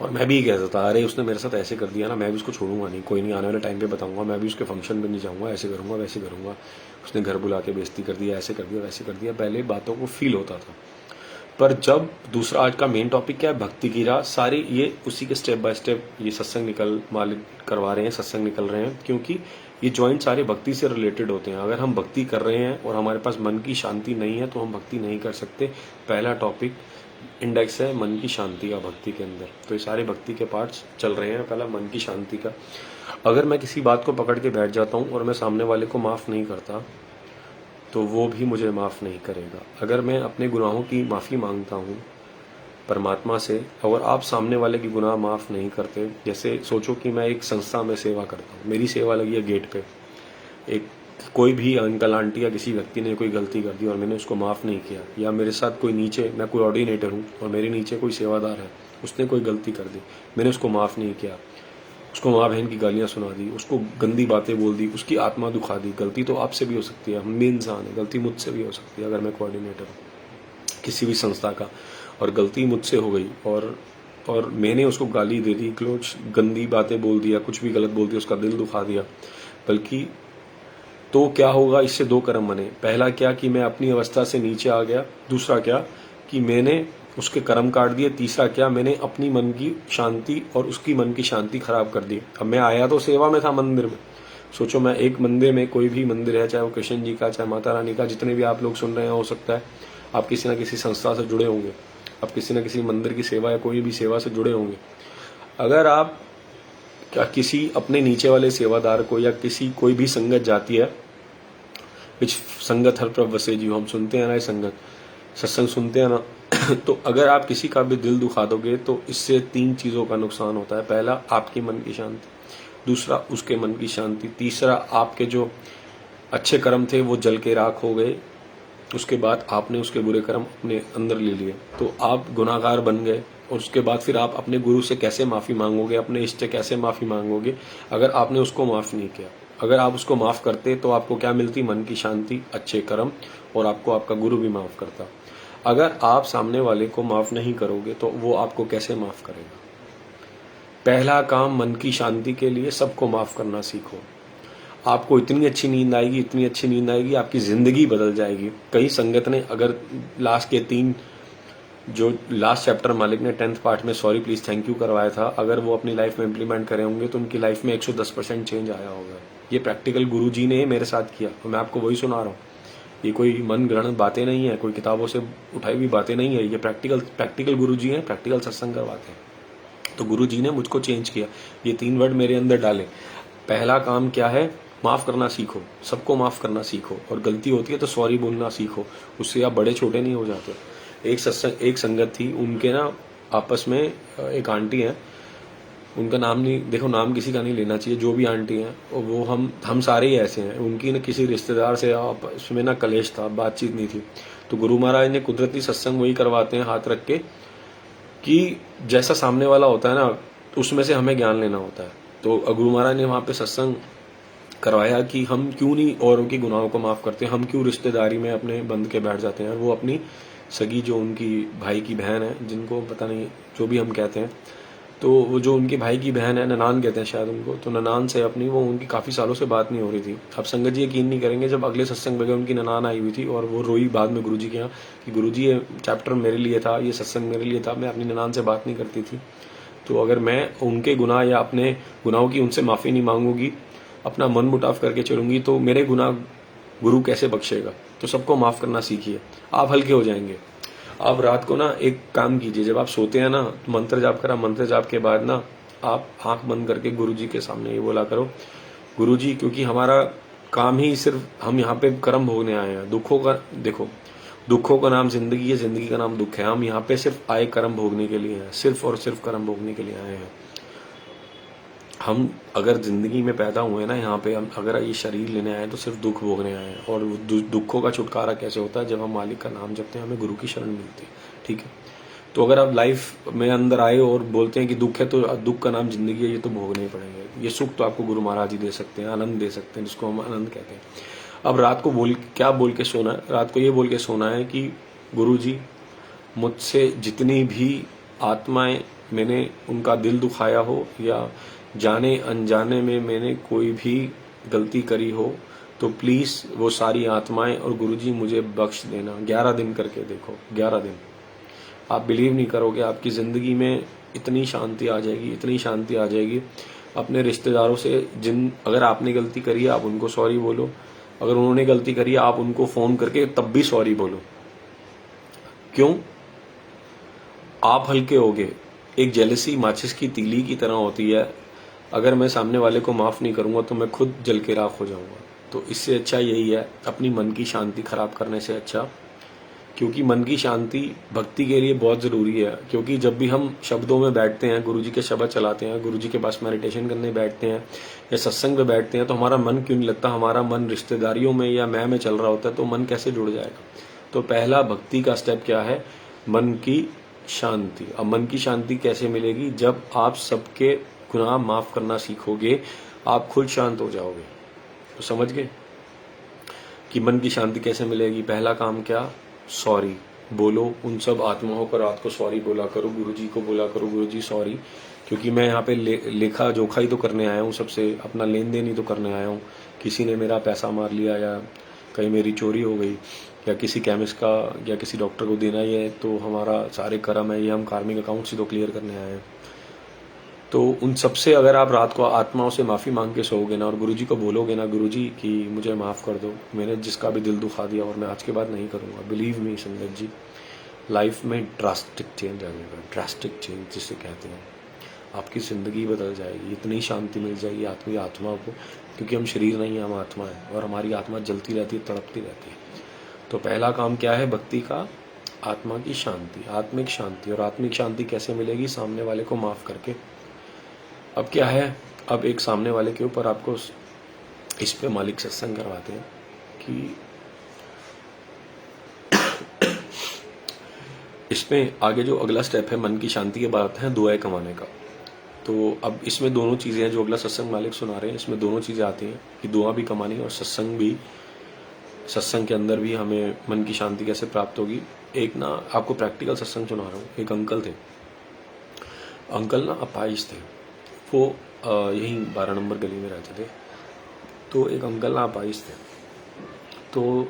और मैं भी कहता था, अरे उसने मेरे साथ ऐसे कर दिया ना, मैं भी उसको छोड़ूंगा नहीं, कोई नहीं, आने वाले टाइम पे बताऊंगा, मैं भी उसके फंक्शन में नहीं जाऊंगा, ऐसे करूंगा वैसे करूंगा, उसने घर बुला के बेइज्जती कर दिया, ऐसे कर दिया वैसे कर दिया। पहले बातों को फील होता था। पर जब दूसरा, आज का मेन टॉपिक क्या है, भक्ति की राह, सारी ये उसी के स्टेप बाय स्टेप ये सत्संग मालिक करवा रहे हैं, सत्संग निकल रहे हैं, क्योंकि ये जॉइंट सारे भक्ति से रिलेटेड होते हैं। अगर हम भक्ति कर रहे हैं और हमारे पास मन की शांति नहीं है तो हम भक्ति नहीं कर सकते। पहला टॉपिक इंडेक्स है मन की शांति का भक्ति के अंदर। तो ये सारे भक्ति के पार्ट्स चल रहे हैं। पहला मन की शांति का, अगर मैं किसी बात को पकड़ के बैठ जाता हूँ और मैं सामने वाले को माफ़ नहीं करता तो वो भी मुझे माफ़ नहीं करेगा। अगर मैं अपने गुनाहों की माफ़ी मांगता हूँ परमात्मा से और आप सामने वाले की गुनाह माफ़ नहीं करते, जैसे सोचो कि मैं एक संस्था में सेवा करता हूँ, मेरी सेवा लगी है गेट पे, एक कोई भी अंकल आंटी या किसी व्यक्ति ने कोई गलती कर दी और मैंने उसको माफ़ नहीं किया, या मेरे साथ कोई नीचे, मैं कोई ऑर्डिनेटर हूँ और मेरे नीचे कोई सेवादार है, उसने कोई गलती कर दी, मैंने उसको माफ़ नहीं किया, उसको माँ बहन की गालियाँ सुना दी, उसको गंदी बातें बोल दी, उसकी आत्मा दुखा दी। गलती तो आपसे भी हो सकती है, हम भी इंसान है, गलती मुझसे भी हो सकती है। अगर मैं कोऑर्डिनेटर हूँ किसी भी संस्था का और गलती मुझसे हो गई और मैंने उसको गाली दे दी, क्लोज गंदी बातें बोल दिया, कुछ भी गलत बोल दिया, उसका दिल दुखा दिया, बल्कि तो क्या होगा, इससे दो कर्म बने। पहला क्या कि मैं अपनी अवस्था से नीचे आ गया, दूसरा क्या कि मैंने उसके कर्म काट दिए, तीसरा क्या मैंने अपनी मन की शांति और उसकी मन की शांति खराब कर दी। अब मैं आया तो सेवा में था मंदिर में, सोचो मैं एक मंदिर में, कोई भी मंदिर है, चाहे वो कृष्ण जी का, चाहे माता रानी का, जितने भी आप लोग सुन रहे हैं, हो सकता है आप किसी न किसी संस्था से जुड़े होंगे, आप किसी न किसी मंदिर की सेवा या कोई भी सेवा से जुड़े होंगे। अगर आप क्या किसी अपने नीचे वाले सेवादार को या किसी कोई भी संगत जाती है, विच संगत हर प्रभ वसे जीव, हम सुनते हैं ना ये संगत सत्संग सुनते हैं ना तो अगर आप किसी का भी दिल दुखा दोगे तो इससे 3 चीज़ों का नुकसान होता है। पहला आपके मन की शांति, दूसरा उसके मन की शांति, तीसरा आपके जो अच्छे कर्म थे वो जल के राख हो गए, उसके बाद आपने उसके बुरे कर्म अपने अंदर ले लिए तो आप गुनाहगार बन गए। और उसके बाद फिर आप अपने गुरु से कैसे माफ़ी मांगोगे, अपने इष्ट से कैसे माफ़ी मांगोगे अगर आपने उसको माफ़ नहीं किया। अगर आप उसको माफ़ करते तो आपको क्या मिलती, मन की शांति, अच्छे कर्म, और आपको आपका गुरु भी माफ़ करता। अगर आप सामने वाले को माफ़ नहीं करोगे तो वो आपको कैसे माफ़ करेगा। पहला काम मन की शांति के लिए सबको माफ़ करना सीखो। आपको इतनी अच्छी नींद आएगी, इतनी अच्छी नींद आएगी, आपकी ज़िंदगी बदल जाएगी। कई संगत ने अगर लास्ट के 3 जो लास्ट चैप्टर मालिक ने 10th पार्ट में सॉरी प्लीज थैंक यू करवाया था, अगर वो अपनी लाइफ में इम्प्लीमेंट करे होंगे तो उनकी लाइफ में 110% चेंज आया होगा। ये प्रैक्टिकल गुरु जी ने मेरे साथ किया और मैं आपको वही सुना रहा हूँ। ये कोई मन ग्रहण बातें नहीं है, कोई किताबों से उठाई हुई बातें नहीं है, ये प्रैक्टिकल गुरु जी हैं, प्रैक्टिकल सत्संग करवाते हैं। तो गुरु जी ने मुझको चेंज किया, ये 3 वर्ड मेरे अंदर डाले। पहला काम क्या है, माफ़ करना सीखो, सबको माफ़ करना सीखो, और गलती होती है तो सॉरी बोलना सीखो, उससे आप बड़े छोटे नहीं हो जाते। एक संगत थी, उनके ना आपस में एक आंटी हैं, उनका नाम नहीं, देखो नाम किसी का नहीं लेना चाहिए, जो भी आंटी हैं वो हम सारे ही ऐसे हैं। उनकी ना किसी रिश्तेदार से आपस में ना कलेश था, बातचीत नहीं थी। तो गुरु महाराज ने कुदरती सत्संग वही करवाते हैं हाथ रख के कि जैसा सामने वाला होता है ना उसमें से हमें ज्ञान लेना होता है। तो गुरु महाराज ने वहाँ पे सत्संग करवाया कि हम क्यों नहीं औरों की गुनाहों को माफ़ करते, हम क्यों रिश्तेदारी में अपने बंद के बैठ जाते हैं। वो अपनी सगी जो उनकी भाई की बहन है, जिनको पता नहीं जो भी हम कहते हैं, तो वो जो उनकी भाई की बहन है, ननान कहते हैं शायद उनको, तो ननान से अपनी वो उनकी काफ़ी सालों से बात नहीं हो रही थी। अब संगत जी यकीन नहीं करेंगे, जब अगले सत्संग में गए उनकी ननान आई हुई थी और वो रोई बाद में गुरुजी के यहाँ कि गुरुजी ये चैप्टर मेरे लिए था, ये सत्संग मेरे लिए था, मैं अपनी ननान से बात नहीं करती थी। तो अगर मैं उनके गुनाह या अपने गुनाहों की उनसे माफ़ी नहीं मांगूंगी, अपना मन मुटाव करके चलूंगी, तो मेरे गुनाह गुरु कैसे बख्शेगा। तो सबको माफ़ करना सीखिए, आप हल्के हो जाएंगे। आप रात को ना एक काम कीजिए, जब आप सोते हैं ना तो मंत्र जाप करा, मंत्र जाप के बाद ना आप आंख बंद करके गुरु जी के सामने ये बोला करो, गुरु जी क्योंकि हमारा काम ही सिर्फ हम यहाँ पे कर्म भोगने आए हैं, दुखों का देखो, दुखों का नाम जिंदगी है, जिंदगी का नाम दुख है। हम यहाँ पे सिर्फ आए कर्म भोगने के लिए हैं, सिर्फ और सिर्फ कर्म भोगने के लिए आए हैं। हम अगर जिंदगी में पैदा हुए ना यहाँ पे, हम अगर ये शरीर लेने आए तो सिर्फ दुख भोगने आए हैं। और दुखों का छुटकारा कैसे होता है, जब हम मालिक का नाम जपते हैं, हमें गुरु की शरण मिलती है। ठीक है, तो अगर आप लाइफ में अंदर आए और बोलते हैं कि दुख है, तो दुख का नाम जिंदगी है, ये तो भोगने ही पड़ेंगे। ये सुख तो आपको गुरु महाराज ही दे सकते हैं, आनंद दे सकते हैं, जिसको हम आनंद कहते हैं। अब रात को क्या बोल के सोना है, रात को ये बोल के सोना है कि गुरु जी मुझसे जितनी भी आत्माएं मैंने उनका दिल दुखाया हो या जाने अनजाने में मैंने कोई भी गलती करी हो, तो प्लीज़ वो सारी आत्माएं और गुरुजी मुझे बख्श देना। 11 दिन करके देखो, 11 दिन, आप बिलीव नहीं करोगे, आपकी ज़िंदगी में इतनी शांति आ जाएगी, इतनी शांति आ जाएगी। अपने रिश्तेदारों से अगर आपने गलती करी है आप उनको सॉरी बोलो, अगर उन्होंने गलती करी है आप उनको फोन करके तब भी सॉरी बोलो। क्यों? आप हल्के होगे। एक जेलसी माचिस की तीली की तरह होती है, अगर मैं सामने वाले को माफ नहीं करूंगा तो मैं खुद जल के राख हो जाऊंगा। तो इससे अच्छा यही है अपनी मन की शांति खराब करने से अच्छा, क्योंकि मन की शांति भक्ति के लिए बहुत जरूरी है। क्योंकि जब भी हम शब्दों में बैठते हैं, गुरुजी के शब्द चलाते हैं, गुरुजी के पास मेडिटेशन करने बैठते हैं या सत्संग में बैठते हैं, तो हमारा मन क्यों नहीं लगता? हमारा मन रिश्तेदारियों में या मैं चल रहा होता है, तो मन कैसे जुड़ जाएगा? तो पहला भक्ति का स्टेप क्या है? मन की शांति। अब मन की शांति कैसे मिलेगी? जब आप सबके गुनाह माफ करना सीखोगे, आप खुद शांत हो जाओगे। तो समझ गए कि मन की शांति कैसे मिलेगी? पहला काम क्या? सॉरी बोलो। उन सब आत्माओं को रात को सॉरी बोला करो, गुरुजी को बोला करो, गुरुजी सॉरी, क्योंकि मैं यहाँ पे लेखा जोखा ही तो करने आया हूँ, सबसे अपना लेन देन ही तो करने आया हूँ। किसी ने मेरा पैसा मार लिया या कहीं मेरी चोरी हो गई या किसी केमिस्ट का या किसी डॉक्टर को देना ही है, तो हमारा सारे कर्म है, ये हम कार्मिक अकाउंट से तो क्लियर करने आए हैं। तो उन सबसे अगर आप रात को आत्माओं से माफ़ी मांग के सोओगे ना और गुरुजी को बोलोगे ना, गुरुजी कि मुझे माफ़ कर दो, मैंने जिसका भी दिल दुखा दिया और मैं आज के बाद नहीं करूँगा, बिलीव मी संगत जी, लाइफ में ड्रास्टिक चेंज आ जाएगा। ड्रास्टिक चेंज जिसे कहते हैं, आपकी ज़िंदगी बदल जाएगी, इतनी शांति मिल जाएगी आपकी आत्मा को, क्योंकि हम शरीर नहीं हैं, हम आत्मा है और हमारी आत्मा जलती रहती है, तड़पती रहती है। तो पहला काम क्या है भक्ति का? आत्मा की शांति, आत्मिक शांति। और आत्मिक शांति कैसे मिलेगी? सामने वाले को माफ़ करके। अब क्या है, अब एक सामने वाले के ऊपर आपको इस पे मालिक सत्संग करवाते हैं कि इसमें आगे जो अगला स्टेप है मन की शांति के बाद है दुआएं कमाने का। तो अब इसमें दोनों चीज़ें हैं जो अगला सत्संग मालिक सुना रहे हैं, इसमें दोनों चीज़ें आती हैं कि दुआ भी कमानी और सत्संग भी। सत्संग के अंदर भी हमें मन की शांति कैसे प्राप्त होगी। एक ना आपको प्रैक्टिकल सत्संग सुना रहा हूँ। एक अंकल थे, अंकल ना अपाहिज थे, वो यहीं 12 नंबर गली में रहते थे। तो एक अंकल ना अपाहिज थे, तो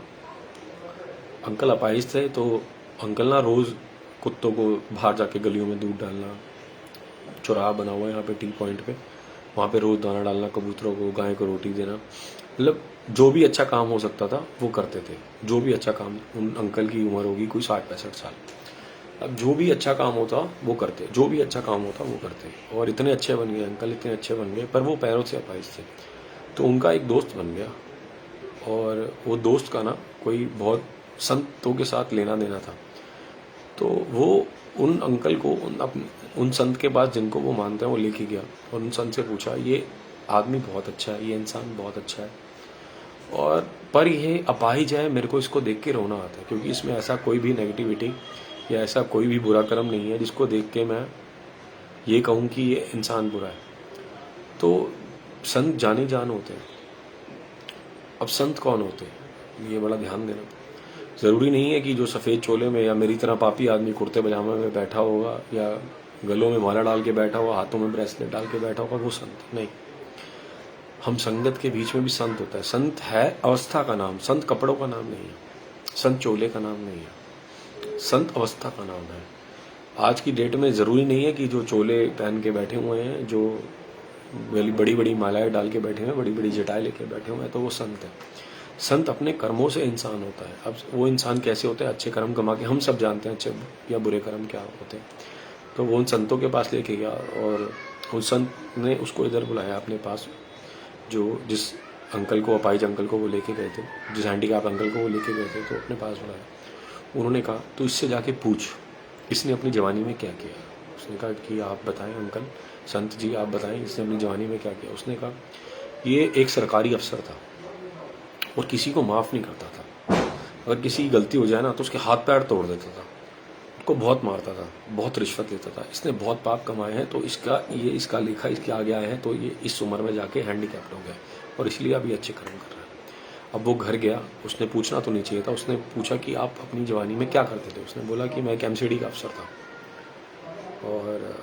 अंकल अपाहिज थे, तो अंकल ना रोज़ कुत्तों को बाहर जाके गलियों में दूध डालना, चौराहा बना हुआ है यहाँ पे टी पॉइंट पे, वहाँ पे रोज़ दाना डालना, कबूतरों को, गाय को रोटी देना, मतलब जो भी अच्छा काम हो सकता था वो करते थे। जो भी अच्छा काम, उन अंकल की उम्र होगी कोई 60-65 साल। अब जो भी अच्छा काम होता वो करते, जो भी अच्छा काम होता वो करते, और इतने अच्छे बन गए अंकल, इतने अच्छे बन गए। पर वो पैरों से अपाहिज थे। तो उनका एक दोस्त बन गया, और वो दोस्त का ना कोई बहुत संतों के साथ लेना देना था। तो वो उन अंकल को उन संत के पास जिनको वो मानते हैं वो लेके गया, और उन संत से पूछा, ये आदमी बहुत अच्छा है, ये इंसान बहुत अच्छा है, और पर ये अपाहिज है, मेरे को इसको देख के रोना आता है, क्योंकि इसमें ऐसा कोई भी नेगेटिविटी या ऐसा कोई भी बुरा कर्म नहीं है जिसको देख के मैं ये कहूँ कि ये इंसान बुरा है। तो संत जाने जान होते हैं। अब संत कौन होते हैं, ये बड़ा ध्यान देना। ज़रूरी नहीं है कि जो सफ़ेद चोले में या मेरी तरह पापी आदमी कुर्ते पजामे में बैठा होगा या गलों में माला डाल के बैठा हुआ, हाथों में ब्रेसलेट डाल के बैठा होगा वो संत नहीं। हम संगत के बीच में भी संत होता है। संत है अवस्था का नाम, संत कपड़ों का नाम नहीं है, संत चोले का नाम नहीं है, संत अवस्था का नाम है। आज की डेट में ज़रूरी नहीं है कि जो चोले पहन के बैठे हुए हैं, जो बड़ी बड़ी मालाएं डाल के बैठे हैं, बड़ी बड़ी जटाएं लेके बैठे हुए हैं, तो वो संत है। संत अपने कर्मों से इंसान होता है। अब वो इंसान कैसे होता है? अच्छे कर्म कमा के, हम सब जानते हैं अच्छे या बुरे कर्म क्या होते हैं। तो वो उन संतों के पास लेके गया, और उस संत ने उसको इधर बुलाया अपने पास, जिस अंकल को, अपाहिज अंकल को वो लेके गए थे, जिस हैंडीकैप अंकल को वो लेके गए थे, तो अपने पास बुलाया। उन्होंने कहा, तो इससे जाके पूछ इसने अपनी जवानी में क्या किया। उसने कहा कि आप बताएं अंकल, संत जी आप बताएं इसने अपनी जवानी में क्या किया। उसने कहा, ये एक सरकारी अफसर था और किसी को माफ़ नहीं करता था। अगर किसी की गलती हो जाए ना तो उसके हाथ पैर तोड़ देता था, उसको बहुत मारता था, बहुत रिश्वत लेता था। इसने बहुत पाप कमाए हैं, तो इसका लेखा इसके आगे आया है, तो ये इस उम्र में जाके हैंडीकैप्ड हो गया, और इसलिए अभी अच्छे कर्म कर रहा है। अब वो घर गया, उसने पूछना तो नहीं चाहिए था, उसने पूछा कि आप अपनी जवानी में क्या करते थे। उसने बोला कि मैं एक MCD का अफसर था। और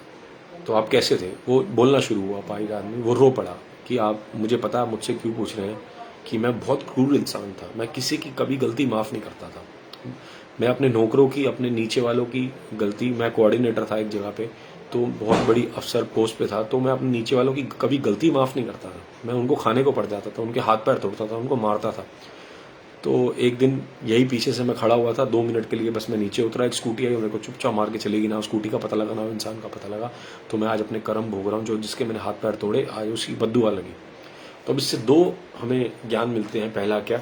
तो आप कैसे थे? वो बोलना शुरू हुआ, अपाहिज आदमी, वो रो पड़ा कि आप, मुझे पता है मुझसे क्यों पूछ रहे हैं, कि मैं बहुत क्रूर इंसान था, मैं किसी की कभी गलती माफ़ नहीं करता था। मैं अपने नौकरों की, अपने नीचे वालों की गलती, मैं कोऑर्डिनेटर था एक जगह पे, तो बहुत बड़ी अफसर पोस्ट पे था, तो मैं अपने नीचे वालों की कभी गलती माफ़ नहीं करता था। मैं उनको खाने को पड़ जाता था, उनके हाथ पैर तोड़ता था, उनको मारता था। तो एक दिन यही पीछे से मैं खड़ा हुआ था, 2 मिनट के लिए बस मैं नीचे उतरा, एक स्कूटी आई, मेरे को चुपचाप मार के चलेगी, ना स्कूटी का पता लगा ना इंसान का पता लगा। तो मैं आज अपने कर्म भोग रहा हूँ, जो जिसके मैंने हाथ पैर तोड़े आज उसकी बद्दुआ लगी। तो अब इससे 2 हमें ज्ञान मिलते हैं। पहला क्या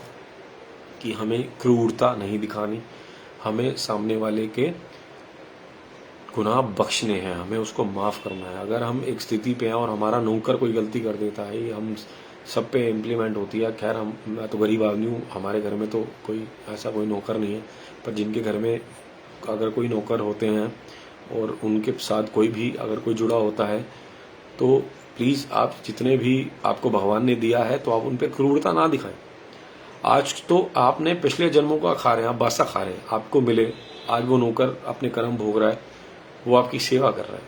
कि हमें क्रूरता नहीं दिखानी, हमें सामने वाले के गुनाह बख्शने हैं, हमें उसको माफ़ करना है। अगर हम एक स्थिति पे हैं और हमारा नौकर कोई गलती कर देता है, ये हम सब पे इम्प्लीमेंट होती है। खैर मैं तो गरीब आदमी हूँ, हमारे घर में तो कोई ऐसा कोई नौकर नहीं है, पर जिनके घर में अगर कोई नौकर होते हैं और उनके साथ कोई भी अगर कोई जुड़ा होता है, तो प्लीज़ आप जितने भी आपको भगवान ने दिया है तो आप उन पर क्रूरता ना दिखाएं। आज तो आपने पिछले जन्मों का खा रहे हैं, आप बासा खा रहे हैं, आपको मिले, आज वो नौकर अपने कर्म भोग रहा है, वो आपकी सेवा कर रहा है,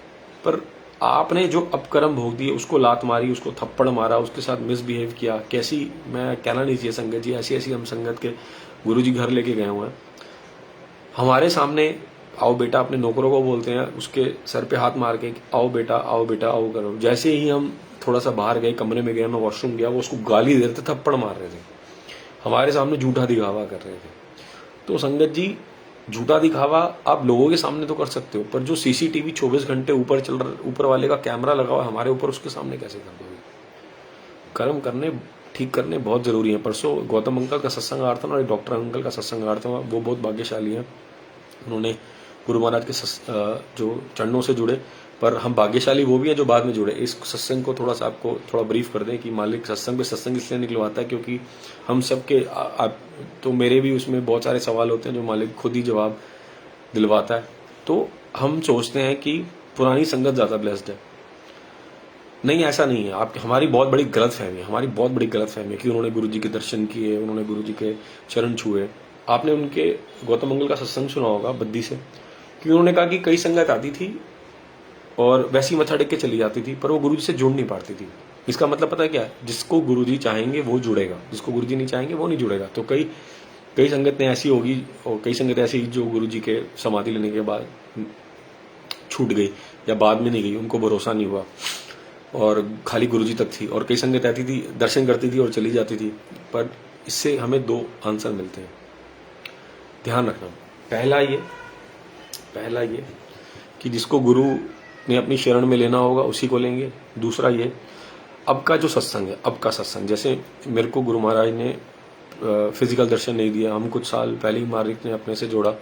पर आपने जो अब कर्म भोग दिए, उसको लात मारी, उसको थप्पड़ मारा, उसके साथ मिसबिहेव किया। कैसी, मैं कहना नहीं चाहिए संगत जी, ऐसी ऐसी हम संगत के गुरु जी घर लेके गए हुए हैं। हमारे सामने आओ बेटा अपने नौकरों को बोलते हैं, उसके सर पे हाथ मार के आओ बेटा आओ करो। जैसे ही हम थोड़ा सा बाहर गए, कमरे में गए, मैं वॉशरूम गया, वो उसको गाली दे रहे थे, थप्पड़ मार रहे थे, हमारे सामने झूठा दिखावा कर रहे थे। तो संगत जी, झूठा दिखावा आप लोगों के सामने तो कर सकते हो, पर जो सीसीटीवी 24 घंटे ऊपर चल रहा, ऊपर वाले का कैमरा लगा हुआ हमारे ऊपर, उसके सामने कैसे कर दोगे? कर्म करने, ठीक करने बहुत जरूरी है। परसों गौतम अंकल का सत्संग आ रहा था ना, डॉक्टर अंकल का सत्संग आ रहा था, वो बहुत भाग्यशाली हैं, उन्होंने गुरु महाराज के जो चरणों से जुड़े। पर हम भाग्यशाली वो भी हैं जो बाद में जुड़े। इस सत्संग को थोड़ा सा आपको थोड़ा ब्रीफ कर दें कि मालिक सत्संग पे सत्संग इसलिए निकलवाता है क्योंकि हम सबके तो मेरे भी उसमें बहुत सारे सवाल होते हैं जो मालिक खुद ही जवाब दिलवाता है। तो हम सोचते हैं कि पुरानी संगत ज़्यादा ब्लेस्ड है। नहीं, ऐसा नहीं है। आप हमारी बहुत बड़ी गलत फहमी है, हमारी बहुत बड़ी गलत फहमी है कि उन्होंने गुरु जी के दर्शन किए, उन्होंने गुरु जी के चरण छुए। आपने उनके गौतम मंगल का सत्संग सुना होगा बद्दी से, कि उन्होंने कहा कि कई संगत आती थी और वैसी मत्था टेक के चली जाती थी, पर वो गुरुजी से जुड़ नहीं पाती थी। इसका मतलब पता है क्या है? जिसको गुरुजी चाहेंगे वो जुड़ेगा, जिसको गुरुजी नहीं चाहेंगे वो नहीं जुड़ेगा। तो कई संगतें ऐसी होगी और कई संगत ऐसी जो गुरुजी के समाधि लेने के बाद छूट गई या बाद में नहीं गई, उनको भरोसा नहीं हुआ और खाली गुरुजी तक थी। और कई संगत आती थी, दर्शन करती थी और चली जाती थी। पर इससे हमें 2 आंसर मिलते हैं, ध्यान रखना। पहला ये कि जिसको गुरु ने अपनी शरण में लेना होगा उसी को लेंगे। दूसरा ये, अब का जो सत्संग है, अब का सत्संग, जैसे मेरे को गुरु महाराज ने फिजिकल दर्शन नहीं दिया, हम कुछ साल पहले ही मालिक ने अपने से जोड़ा,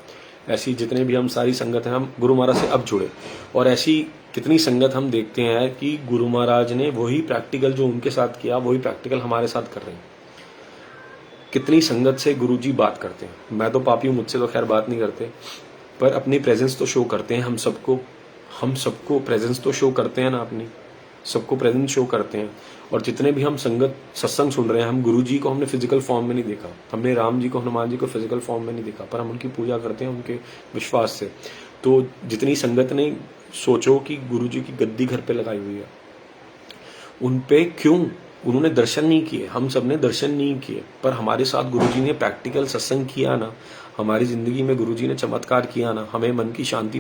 ऐसी जितने भी हम सारी संगत हैं, हम गुरु महाराज से अब जुड़े। और ऐसी कितनी संगत हम देखते हैं कि गुरु महाराज ने वही प्रैक्टिकल जो उनके साथ किया, वही प्रैक्टिकल हमारे साथ कर रहे हैं। कितनी संगत से गुरु जी बात करते हैं। मैं तो पापी हूँ, मुझसे तो खैर बात नहीं करते, पर अपनी प्रेजेंस तो शो करते हैं। हम सबको प्रेजेंस तो शो करते हैं ना, अपनी सबको प्रेजेंस शो करते हैं। और जितने भी हम संगत सत्संग सुन रहे हैं, हम गुरु जी को हमने फिजिकल फॉर्म में नहीं देखा, हमने राम जी को, हनुमान जी को फिजिकल फॉर्म में नहीं देखा, पर हम उनकी पूजा करते हैं उनके विश्वास से। तो जितनी संगत ने, सोचो कि गुरु जी की गद्दी घर पे लगाई हुई है, उन पे क्यों उन्होंने दर्शन नहीं किए? हम सब ने दर्शन नहीं किए, पर हमारे साथ गुरुजी ने प्रैक्टिकल सत्संग किया ना, हमारी जिंदगी में गुरुजी ने चमत्कार किया ना, हमें मन की शांति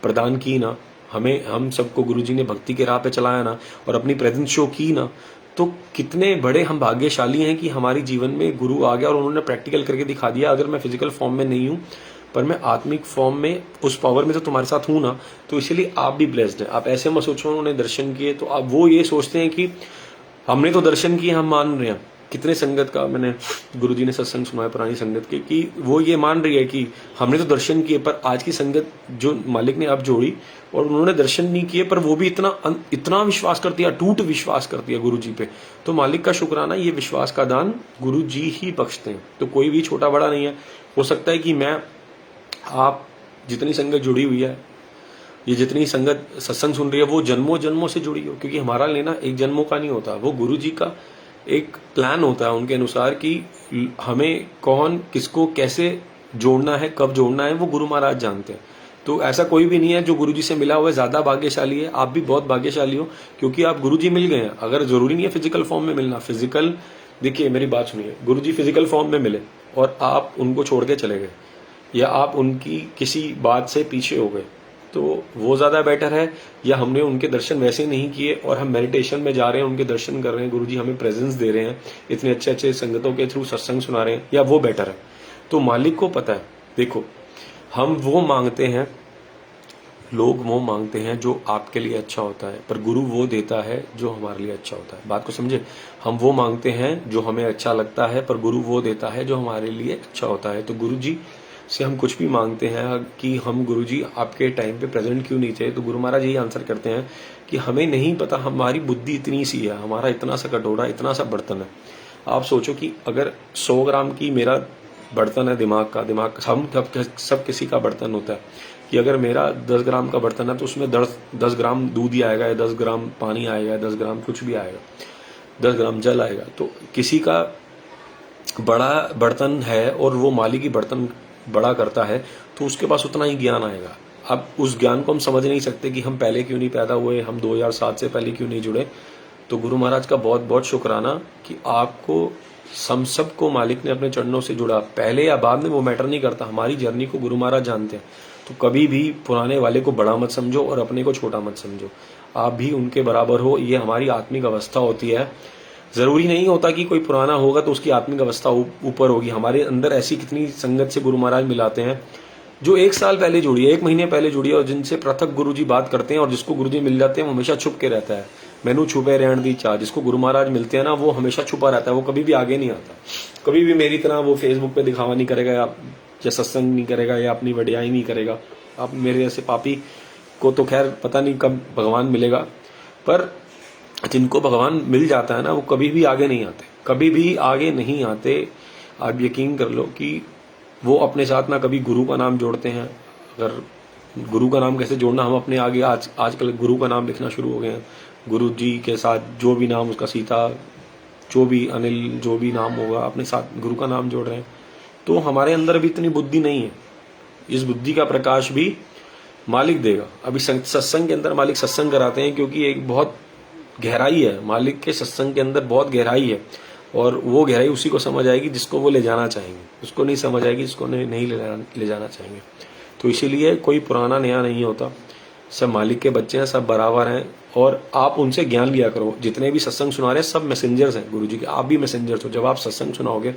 प्रदान की ना, हम सबको गुरुजी ने भक्ति के राह पे चलाया ना, और अपनी प्रेजेंस शो की ना। तो कितने बड़े हम भाग्यशाली हैं कि हमारे जीवन में गुरु आ गया और उन्होंने प्रैक्टिकल करके दिखा दिया। अगर मैं फिजिकल फॉर्म में नहीं हूँ, पर मैं आत्मिक फॉर्म में, उस पावर में तो तुम्हारे साथ हूं ना, तो इसलिए आप भी ब्लेस्ड हैं। आप ऐसे मत सोचो उन्होंने दर्शन किए तो आप वो ये सोचते हैं कि हमने तो दर्शन किए, हम मान रहे हैं। कितने संगत का मैंने गुरुजी ने सत्संग सुना है पुरानी संगत के, कि वो ये मान रही है कि हमने तो दर्शन किए, पर आज की संगत जो मालिक ने अब जोड़ी और उन्होंने दर्शन नहीं किए, पर वो भी इतना विश्वास करती है, टूट विश्वास करती है गुरुजी पे। तो मालिक का शुक्राना, ये विश्वास का दान गुरुजी ही बख्शते हैं। तो कोई भी छोटा बड़ा नहीं है। हो सकता है कि मैं, आप जितनी संगत जुड़ी हुई है, ये जितनी संगत सत्संग सुन रही है, वो जन्मों जन्मों से जुड़ी हो, क्योंकि हमारा लेना एक जन्मों का नहीं होता, वो गुरु जी का एक प्लान होता है उनके अनुसार कि हमें कौन किसको कैसे जोड़ना है, कब जोड़ना है, वो गुरु महाराज जानते हैं। तो ऐसा कोई भी नहीं है जो गुरु जी से मिला हुआ है ज्यादा भाग्यशाली है। आप भी बहुत भाग्यशाली हो क्योंकि आप गुरु जी मिल गए हैं। अगर जरूरी नहीं है फिजिकल फॉर्म में मिलना, फिजिकल, देखिए मेरी बात सुनिए, गुरु जी फिजिकल फॉर्म में मिले और आप उनको छोड़ के चले गए, या आप उनकी किसी बात से पीछे हो गए, तो वो ज़्यादा बेटर है, या हमने उनके दर्शन वैसे नहीं किए और हम मेडिटेशन में जा रहे हैं, उनके दर्शन कर रहे हैं, गुरुजी हमें प्रेजेंस दे रहे हैं, इतने अच्छे अच्छे संगतों के थ्रू सत्संग सुना रहे हैं, या वो बेटर है। तो मालिक को पता है। देखो, हम वो मांगते हैं, लोग वो मांगते हैं जो आपके लिए अच्छा होता है, पर गुरु वो देता है जो हमारे लिए अच्छा होता है। बात को समझे? हम वो मांगते हैं जो हमें अच्छा लगता है, पर गुरु वो देता है जो हमारे लिए अच्छा होता है। तो गुरु जी से हम कुछ भी मांगते हैं कि हम गुरु जी आपके टाइम पे प्रेजेंट क्यों नहीं थे, तो गुरु महाराज यही आंसर करते हैं कि हमें नहीं पता, हमारी बुद्धि इतनी सी है, हमारा इतना सा कटोरा, इतना सा बर्तन है। आप सोचो कि अगर 100 ग्राम की मेरा बर्तन है, दिमाग का हम सब किसी का बर्तन होता है, कि अगर मेरा 10 ग्राम का बर्तन है तो उसमें 10 ग्राम दूध ही आएगा, या 10 ग्राम पानी आएगा, 10 ग्राम कुछ भी आएगा, 10 ग्राम जल आएगा। तो किसी का बड़ा बर्तन है और वो मालिक ही बर्तन बड़ा करता है, तो उसके पास उतना ही ज्ञान आएगा। अब उस ज्ञान को हम समझ नहीं सकते कि हम पहले क्यों नहीं पैदा हुए, हम 2007 से पहले क्यों नहीं जुड़े। तो गुरु महाराज का बहुत बहुत शुक्राना कि आपको, हम सबको मालिक ने अपने चरणों से जुड़ा, पहले या बाद में वो मैटर नहीं करता, हमारी जर्नी को गुरु महाराज जानते हैं। तो कभी भी पुराने वाले को बड़ा मत समझो और अपने को छोटा मत समझो, आप भी उनके बराबर हो। ये हमारी आत्मिक अवस्था होती है। जरूरी नहीं होता कि कोई पुराना होगा तो उसकी आत्मिक अवस्था ऊपर होगी। हमारे अंदर ऐसी कितनी संगत से गुरु महाराज मिलाते हैं जो 1 साल पहले जुड़ी है, 1 महीने पहले जुड़ी है, और जिनसे पृथक गुरु जी बात करते हैं, और जिसको गुरु जी मिल जाते हैं वो हमेशा छुप के रहता है। मैनू छुपे रहन दी चाह, जिसको गुरु महाराज मिलते हैं ना, वो हमेशा छुपा रहता है, वो कभी भी आगे नहीं आता, कभी भी मेरी तरह वो फेसबुक पे दिखावा नहीं करेगा, या सत्संग नहीं करेगा, या अपनी वडियाई नहीं करेगा। आप मेरे जैसे पापी को तो खैर पता नहीं कब भगवान मिलेगा, पर जिनको भगवान मिल जाता है ना, वो कभी भी आगे नहीं आते, कभी भी आगे नहीं आते। आप यकीन कर लो कि वो अपने साथ ना कभी गुरु का नाम जोड़ते हैं। अगर गुरु का नाम कैसे जोड़ना, हम अपने आगे आजकल गुरु का नाम लिखना शुरू हो गए हैं। गुरु जी के साथ जो भी नाम उसका, सीता, जो भी अनिल, जो भी नाम होगा, अपने साथ गुरु का नाम जोड़ रहे हैं। तो हमारे अंदर भी इतनी बुद्धि नहीं है, इस बुद्धि का प्रकाश भी मालिक देगा। अभी सत्संग के अंदर मालिक सत्संग कराते हैं क्योंकि एक बहुत गहराई है, मालिक के सत्संग के अंदर बहुत गहराई है, और वो गहराई उसी को समझ आएगी जिसको वो ले जाना चाहेंगे, उसको नहीं समझ आएगी जिसको नहीं ले जाना चाहेंगे। तो इसीलिए कोई पुराना नया नहीं होता, सब मालिक के बच्चे हैं, सब बराबर हैं, और आप उनसे ज्ञान लिया करो। जितने भी सत्संग सुना रहे हैं सब मैसेंजर्स हैं गुरु जी के, आप भी मैसेंजर्स हो। जब आप सत्संग सुनाओगे,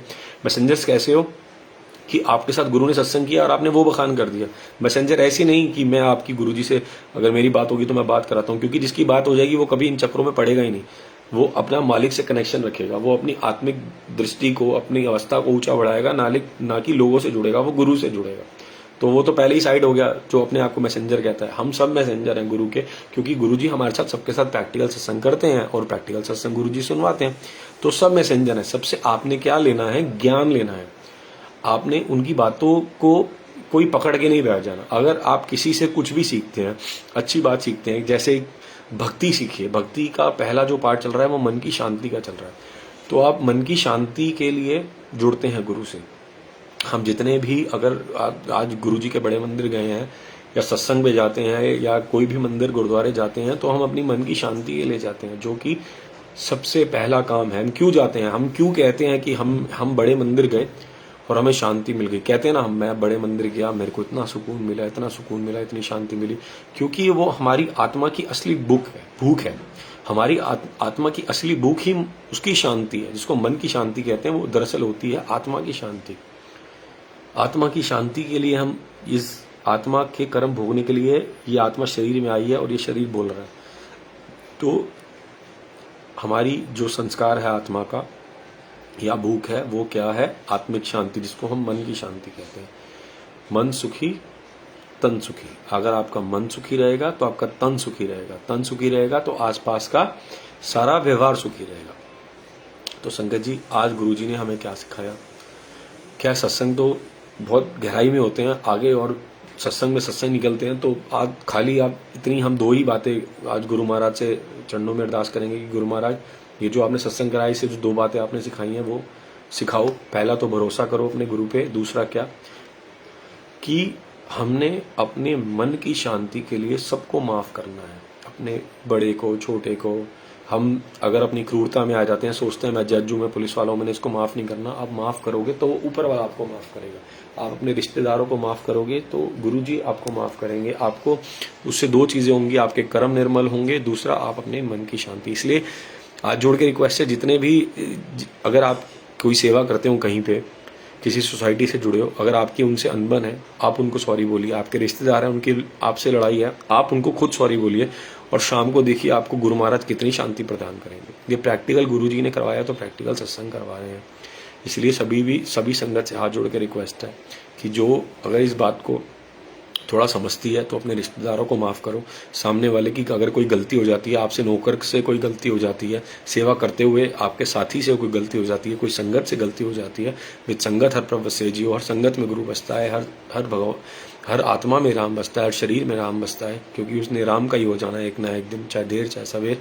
मैसेंजर्स कैसे हो कि आपके साथ गुरु ने सत्संग किया और आपने वो बखान कर दिया। मैसेंजर ऐसी नहीं कि मैं आपकी गुरुजी से अगर मेरी बात होगी तो मैं बात कराता हूँ, क्योंकि जिसकी बात हो जाएगी वो कभी इन चक्रों में पड़ेगा ही नहीं। वो अपना मालिक से कनेक्शन रखेगा, वो अपनी आत्मिक दृष्टि को, अपनी अवस्था को ऊंचा बढ़ाएगा, ना कि लोगों से जुड़ेगा, वो गुरु से जुड़ेगा। तो वो तो पहले ही साइड हो गया जो अपने आप को मैसेंजर कहता है। हम सब मैसेंजर हैं गुरु के, क्योंकि गुरु जी हमारे साथ सबके साथ प्रैक्टिकल सत्संग करते हैं और प्रैक्टिकल सत्संग गुरु जी सुनवाते हैं। तो सब मैसेंजर है। सबसे आपने क्या लेना है? ज्ञान लेना है। आपने उनकी बातों को कोई पकड़ के नहीं बैठ जाना। अगर आप किसी से कुछ भी सीखते हैं, अच्छी बात सीखते हैं, जैसे भक्ति सीखिए, भक्ति का पहला जो पार्ट चल रहा है वो मन की शांति का चल रहा है। तो आप मन की शांति के लिए जुड़ते हैं गुरु से। हम जितने भी, अगर आज गुरु जी के बड़े मंदिर गए हैं या सत्संग में जाते हैं या कोई भी मंदिर गुरुद्वारे जाते हैं, तो हम अपनी मन की शांति के लिए जाते हैं, जो कि सबसे पहला काम है। हम क्यों जाते हैं? हम क्यों कहते हैं कि हम बड़े मंदिर गए और हमें शांति मिल गई? कहते हैं ना, मैं बड़े मंदिर गया, मेरे को इतना सुकून मिला, इतना सुकून मिला, इतनी शांति मिली। क्योंकि वो हमारी आत्मा की असली भूख है। हमारी आत्मा की असली भूख ही उसकी शांति है, जिसको मन की शांति कहते हैं। वो दरअसल होती है आत्मा की शांति। आत्मा की शांति के लिए हम इस आत्मा के कर्म भोगने के लिए ये आत्मा शरीर में आई है और ये शरीर बोल रहा है। तो हमारी जो संस्कार है आत्मा का या भूख है, वो क्या है? आत्मिक शांति, जिसको हम मन की शांति कहते हैं। मन सुखी तन सुखी। अगर आपका मन सुखी रहेगा तो आपका तन सुखी रहेगा, तन सुखी रहेगा तो आसपास का सारा व्यवहार सुखी रहेगा। तो संगत जी, आज गुरुजी ने हमें क्या सिखाया? क्या सत्संग तो बहुत गहराई में होते हैं, आगे और सत्संग में सत्संग निकलते हैं। तो आज खाली आप इतनी, हम 2 ही बातें आज गुरु महाराज से चरणों में अरदास करेंगे कि गुरु महाराज, ये जो आपने सत्संग कराई, सिर्फ 2 बातें आपने सिखाई हैं वो सिखाओ। पहला तो भरोसा करो अपने गुरु पे। दूसरा क्या? कि हमने अपने मन की शांति के लिए सबको माफ करना है, अपने बड़े को, छोटे को, हम अगर अपनी क्रूरता में आ जाते हैं, सोचते हैं मैं जज हूं, मैं पुलिस वालों, मैंने इसको माफ नहीं करना, आप माफ करोगे तो ऊपर वाला आपको माफ करेगा। आप अपने रिश्तेदारों को माफ करोगे तो गुरुजी आपको माफ करेंगे। आपको उससे दो चीजें होंगी, आपके कर्म निर्मल होंगे, दूसरा आप अपने मन की शांति। इसलिए हाथ जोड़ के रिक्वेस्ट है, जितने भी, अगर आप कोई सेवा करते हो कहीं पे, किसी सोसाइटी से जुड़े हो, अगर आपकी उनसे अनबन है, आप उनको सॉरी बोलिए। आपके रिश्तेदार हैं, उनकी आपसे लड़ाई है, आप उनको खुद सॉरी बोलिए। और शाम को देखिए आपको गुरु महाराज कितनी शांति प्रदान करेंगे। ये प्रैक्टिकल गुरुजी ने करवाया, तो प्रैक्टिकल सत्संग करवा रहे हैं। इसलिए सभी संगत से हाथ जोड़ के रिक्वेस्ट है कि जो अगर इस बात को थोड़ा समझती है तो अपने रिश्तेदारों को माफ करो। सामने वाले की अगर कोई गलती हो जाती है, आपसे नौकर से कोई गलती हो जाती है, सेवा करते हुए आपके साथी से कोई गलती हो जाती है, कोई संगत से गलती हो जाती है, विद संगत हर प्रभ वसे जियो। हर संगत में गुरु बसता है, हर आत्मा में राम बसता है, हर शरीर में राम बसता है, क्योंकि उसने राम का ही हो जाना है एक ना एक दिन, चाहे देर चाहे सवेर।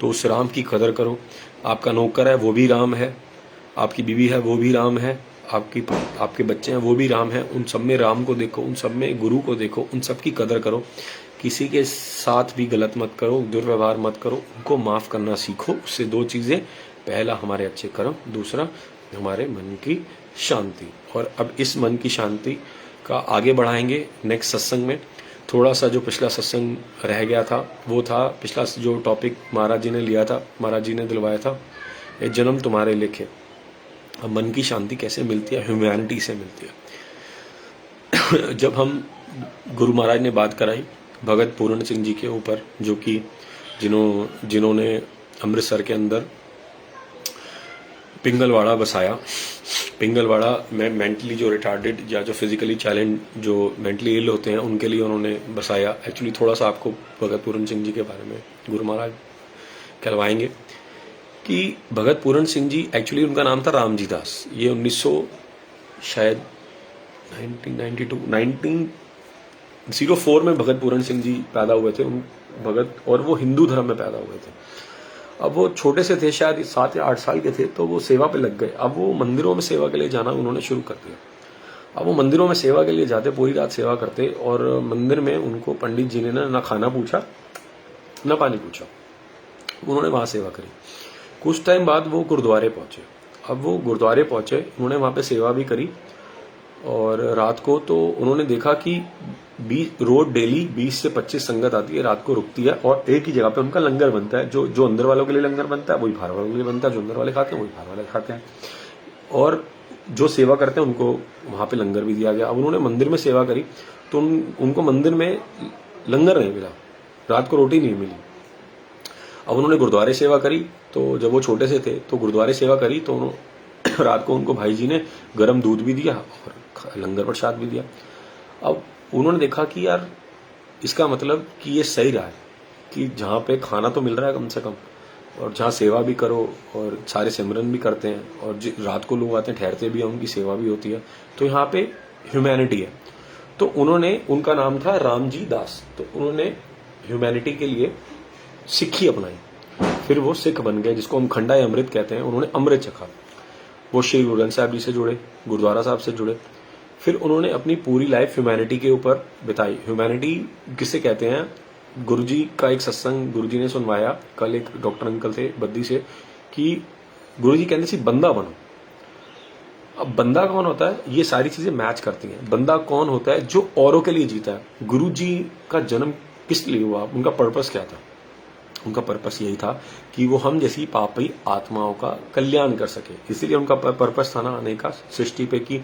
तो उस राम की कदर करो। आपका नौकर है वो भी राम है, आपकी बीवी है वो भी राम है, आपके बच्चे हैं वो भी राम है। उन सब में राम को देखो, उन सब में गुरु को देखो, उन सब की कदर करो। किसी के साथ भी गलत मत करो, दुर्व्यवहार मत करो, उनको माफ करना सीखो। उससे दो चीजें, पहला हमारे अच्छे कर्म, दूसरा हमारे मन की शांति। और अब इस मन की शांति का आगे बढ़ाएंगे नेक्स्ट सत्संग में। थोड़ा सा जो पिछला सत्संग रह गया था वो था, पिछला जो टॉपिक महाराज जी ने लिया था, महाराज जी ने दिलवाया था, ये जन्म तुम्हारे लिखे। अब मन की शांति कैसे मिलती है? ह्यूमैनिटी से मिलती है। जब हम गुरु महाराज ने बात कराई भगत पूर्ण सिंह जी के ऊपर, जो कि जिन्होंने अमृतसर के अंदर पिंगलवाड़ा बसाया। पिंगलवाड़ा में मेंटली जो रिटार्डेड या जो फिजिकली चैलेंज, जो मेंटली इल होते हैं, उनके लिए उन्होंने बसाया। एक्चुअली थोड़ा सा आपको भगत पूर्ण सिंह जी के बारे में गुरु महाराज कहलवाएंगे कि भगत पूर्ण सिंह जी, एक्चुअली उनका नाम था रामजी दास। ये 1904 में भगत पूर्ण सिंह जी पैदा हुए थे। उन भगत, और वो हिंदू धर्म में पैदा हुए थे। अब वो छोटे से थे, शायद 7 या 8 साल के थे, तो वो सेवा पे लग गए। अब वो मंदिरों में सेवा के लिए जाना उन्होंने शुरू कर दिया। अब वो मंदिरों में सेवा के लिए जाते, पूरी रात सेवा करते, और मंदिर में उनको पंडित जी ने ना खाना पूछा ना पानी पूछा, उन्होंने वहां सेवा करी। कुछ टाइम बाद वो गुरुद्वारे पहुंचे। अब वो गुरुद्वारे पहुंचे, उन्होंने वहां पे सेवा भी करी, और रात को तो उन्होंने देखा कि रोज डेली 20 से 25 संगत आती है, रात को रुकती है, और एक ही जगह पे उनका लंगर बनता है। जो अंदर वालों के लिए लंगर बनता है वही बाहर वालों के लिए बनता है, जो अंदर वाले खाते हैं वही बाहर वाले खाते हैं, और जो सेवा करते हैं उनको वहां पे लंगर भी दिया गया। अब उन्होंने मंदिर में सेवा करी तो उनको मंदिर में लंगर नहीं मिला, रात को रोटी नहीं मिली। अब उन्होंने गुरुद्वारे सेवा करी, तो जब वो छोटे से थे तो गुरुद्वारे सेवा करी, तो रात को उनको भाई जी ने गर्म दूध भी दिया और लंगर प्रसाद भी दिया। अब उन्होंने देखा कि यार इसका मतलब कि ये सही रहा है कि जहाँ पे खाना तो मिल रहा है कम से कम, और जहाँ सेवा भी करो और सारे सिमरन भी करते हैं, और रात को लोग आते हैं, ठहरते भी हैं, उनकी सेवा भी होती है, तो यहाँ पे ह्यूमैनिटी है। तो उन्होंने, उनका नाम था रामजी दास, तो उन्होंने ह्यूमैनिटी के लिए सिक्खी अपनाई। फिर वो सिख बन गए, जिसको हम खंडा अमृत कहते हैं। उन्होंने अमृत चखा। वो श्री गुरु ग्रंथ साहब जी से जुड़े, गुरुद्वारा साहब से जुड़े। फिर उन्होंने अपनी पूरी लाइफ ह्यूमैनिटी के ऊपर बिताई। ह्यूमैनिटी किसे कहते हैं? गुरुजी का एक सत्संग गुरुजी ने सुनवाया कल, एक डॉक्टर अंकल थे बद्दी से, कि गुरुजी कहते थे बंदा बनो। अब बंदा कौन होता है? ये सारी चीजें मैच करती हैं। बंदा कौन होता है? जो औरों के लिए जीता है। गुरुजी का जन्म किस लिए हुआ? उनका पर्पस क्या था? उनका पर्पस यही था कि वो हम जैसी पापी आत्माओं का कल्याण कर सके। इसीलिए उनका पर्पस था ना आने का सृष्टि पे। कि